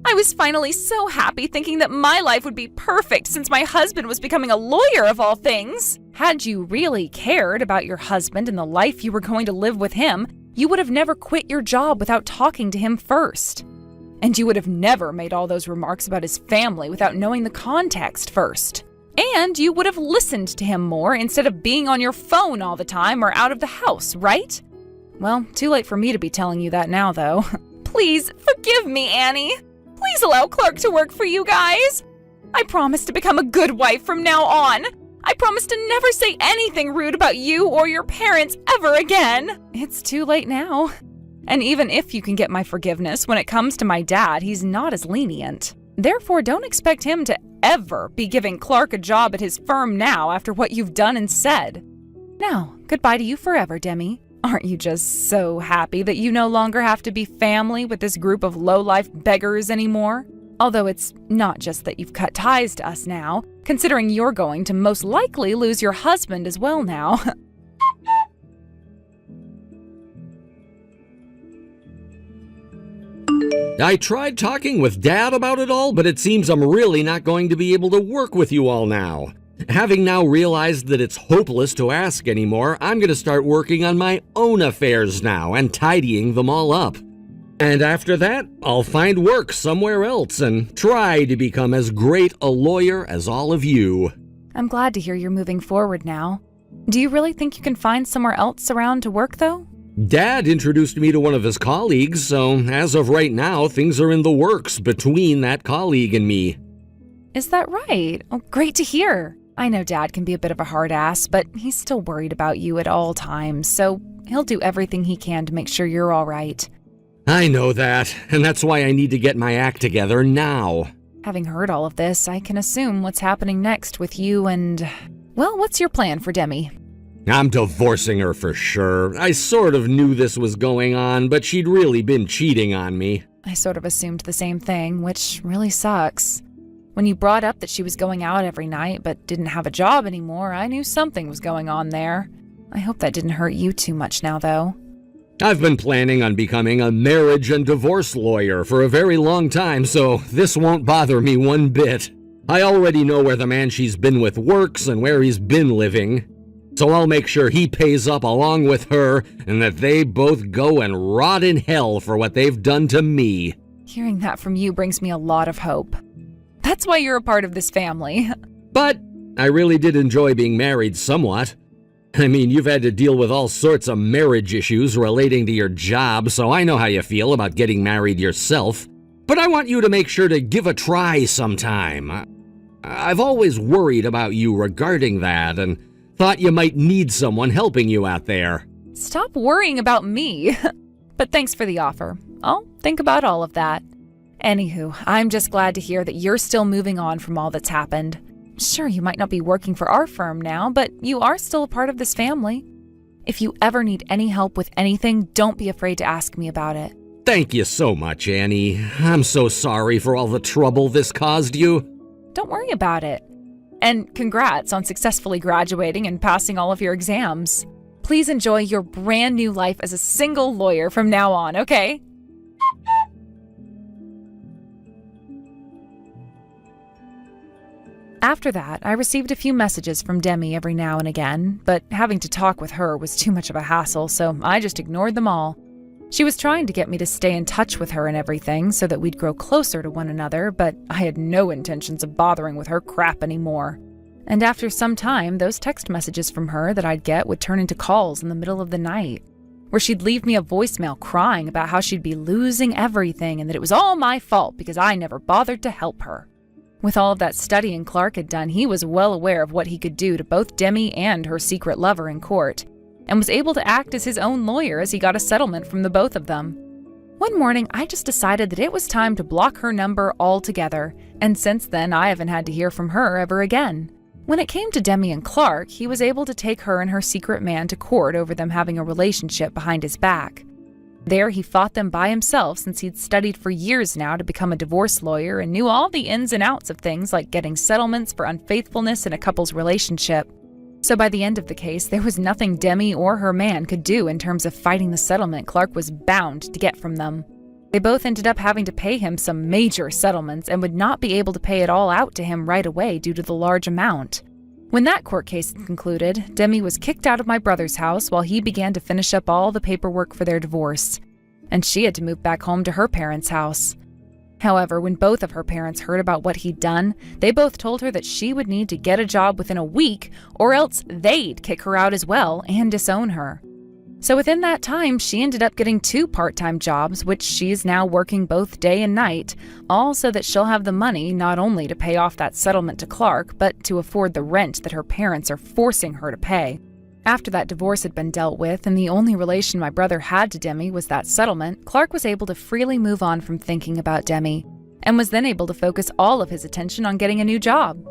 Speaker 1: I was finally so happy thinking that my life would be perfect since my husband was becoming a lawyer of all things. Had you really cared about your husband and the life you were going to live with him, you would have never quit your job without talking to him first. And you would have never made all those remarks about his family without knowing the context first. And you would have listened to him more instead of being on your phone all the time or out of the house, right? Well, too late for me to be telling you that now, though. Please, forgive me, Annie. Please allow Clark to work for you guys. I promise to become a good wife from now on. I promise to never say anything rude about you or your parents ever again. It's too late now. And even if you can get my forgiveness, when it comes to my dad, he's not as lenient. Therefore, don't expect him to ever be giving Clark a job at his firm now after what you've done and said. Now, goodbye to you forever, Demi. Aren't you just so happy that you no longer have to be family with this group of low-life beggars anymore? Although it's not just that you've cut ties to us now, considering you're going to most likely lose your husband as well now.
Speaker 2: I tried talking with Dad about it all, but it seems I'm really not going to be able to work with you all now. Having now realized that it's hopeless to ask anymore, I'm going to start working on my own affairs now and tidying them all up. And after that, I'll find work somewhere else and try to become as great a lawyer as all of you.
Speaker 1: I'm glad to hear you're moving forward now. Do you really think you can find somewhere else around to work, though?
Speaker 2: Dad introduced me to one of his colleagues, so as of right now, things are in the works between that colleague and me.
Speaker 1: Is that right? Oh, great to hear. I know Dad can be a bit of a hard ass, but he's still worried about you at all times, so he'll do everything he can to make sure you're all right.
Speaker 2: I know that, and that's why I need to get my act together now.
Speaker 1: Having heard all of this, I can assume what's happening next with you and... Well, what's your plan for Demi?
Speaker 2: I'm divorcing her for sure. I sort of knew this was going on, but she'd really been cheating on me.
Speaker 1: I sort of assumed the same thing, which really sucks. When you brought up that she was going out every night but didn't have a job anymore, I knew something was going on there. I hope that didn't hurt you too much now, though.
Speaker 2: I've been planning on becoming a marriage and divorce lawyer for a very long time, so this won't bother me one bit. I already know where the man she's been with works and where he's been living. So I'll make sure he pays up along with her and that they both go and rot in hell for what they've done to me.
Speaker 1: Hearing that from you brings me a lot of hope. That's why you're a part of this family.
Speaker 2: But I really did enjoy being married somewhat. I mean, you've had to deal with all sorts of marriage issues relating to your job, so I know how you feel about getting married yourself. But I want you to make sure to give a try sometime. I've always worried about you regarding that and thought you might need someone helping you out there.
Speaker 1: Stop worrying about me. But thanks for the offer. I'll think about all of that. Anywho, I'm just glad to hear that you're still moving on from all that's happened. Sure, you might not be working for our firm now, but you are still a part of this family. If you ever need any help with anything, don't be afraid to ask me about it.
Speaker 2: Thank you so much, Annie. I'm so sorry for all the trouble this caused you.
Speaker 1: Don't worry about it. And congrats on successfully graduating and passing all of your exams. Please enjoy your brand new life as a single lawyer from now on, okay? After that, I received a few messages from Demi every now and again, but having to talk with her was too much of a hassle, so I just ignored them all. She was trying to get me to stay in touch with her and everything so that we'd grow closer to one another, but I had no intentions of bothering with her crap anymore. And after some time, those text messages from her that I'd get would turn into calls in the middle of the night, where she'd leave me a voicemail crying about how she'd be losing everything and that it was all my fault because I never bothered to help her. With all of that studying Clark had done, he was well aware of what he could do to both Demi and her secret lover in court, and was able to act as his own lawyer as he got a settlement from the both of them. One morning, I just decided that it was time to block her number altogether, and since then, I haven't had to hear from her ever again. When it came to Demi and Clark, he was able to take her and her secret man to court over them having a relationship behind his back. There, he fought them by himself since he'd studied for years now to become a divorce lawyer and knew all the ins and outs of things like getting settlements for unfaithfulness in a couple's relationship. So by the end of the case, there was nothing Demi or her man could do in terms of fighting the settlement Clark was bound to get from them. They both ended up having to pay him some major settlements and would not be able to pay it all out to him right away due to the large amount. When that court case concluded, Demi was kicked out of my brother's house while he began to finish up all the paperwork for their divorce, and she had to move back home to her parents' house. However, when both of her parents heard about what he'd done, they both told her that she would need to get a job within a week or else they'd kick her out as well and disown her. So within that time, she ended up getting 2 part-time jobs, which she's now working both day and night, all so that she'll have the money not only to pay off that settlement to Clark, but to afford the rent that her parents are forcing her to pay. After that divorce had been dealt with and the only relation my brother had to Demi was that settlement, Clark was able to freely move on from thinking about Demi, and was then able to focus all of his attention on getting a new job.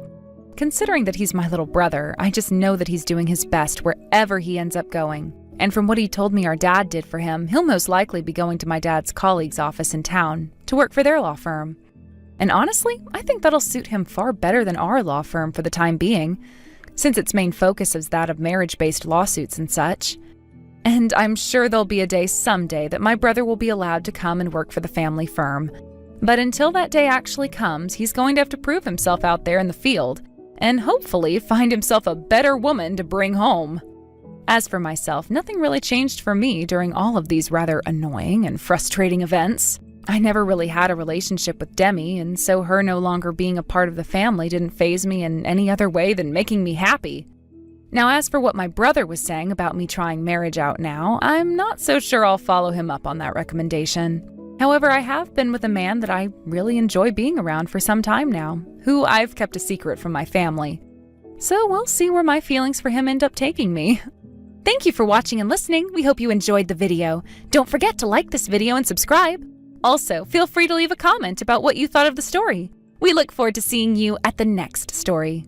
Speaker 1: Considering that he's my little brother, I just know that he's doing his best wherever he ends up going. And from what he told me our dad did for him, he'll most likely be going to my dad's colleague's office in town to work for their law firm. And honestly, I think that'll suit him far better than our law firm for the time being, since its main focus is that of marriage-based lawsuits and such. And I'm sure there'll be a day someday that my brother will be allowed to come and work for the family firm. But until that day actually comes, he's going to have to prove himself out there in the field, and hopefully find himself a better woman to bring home. As for myself, nothing really changed for me during all of these rather annoying and frustrating events. I never really had a relationship with Demi, and so her no longer being a part of the family didn't faze me in any other way than making me happy. Now, as for what my brother was saying about me trying marriage out now, I'm not so sure I'll follow him up on that recommendation. However, I have been with a man that I really enjoy being around for some time now, who I've kept a secret from my family. So we'll see where my feelings for him end up taking me. Thank you for watching and listening. We hope you enjoyed the video. Don't forget to like this video and subscribe. Also, feel free to leave a comment about what you thought of the story. We look forward to seeing you at the next story.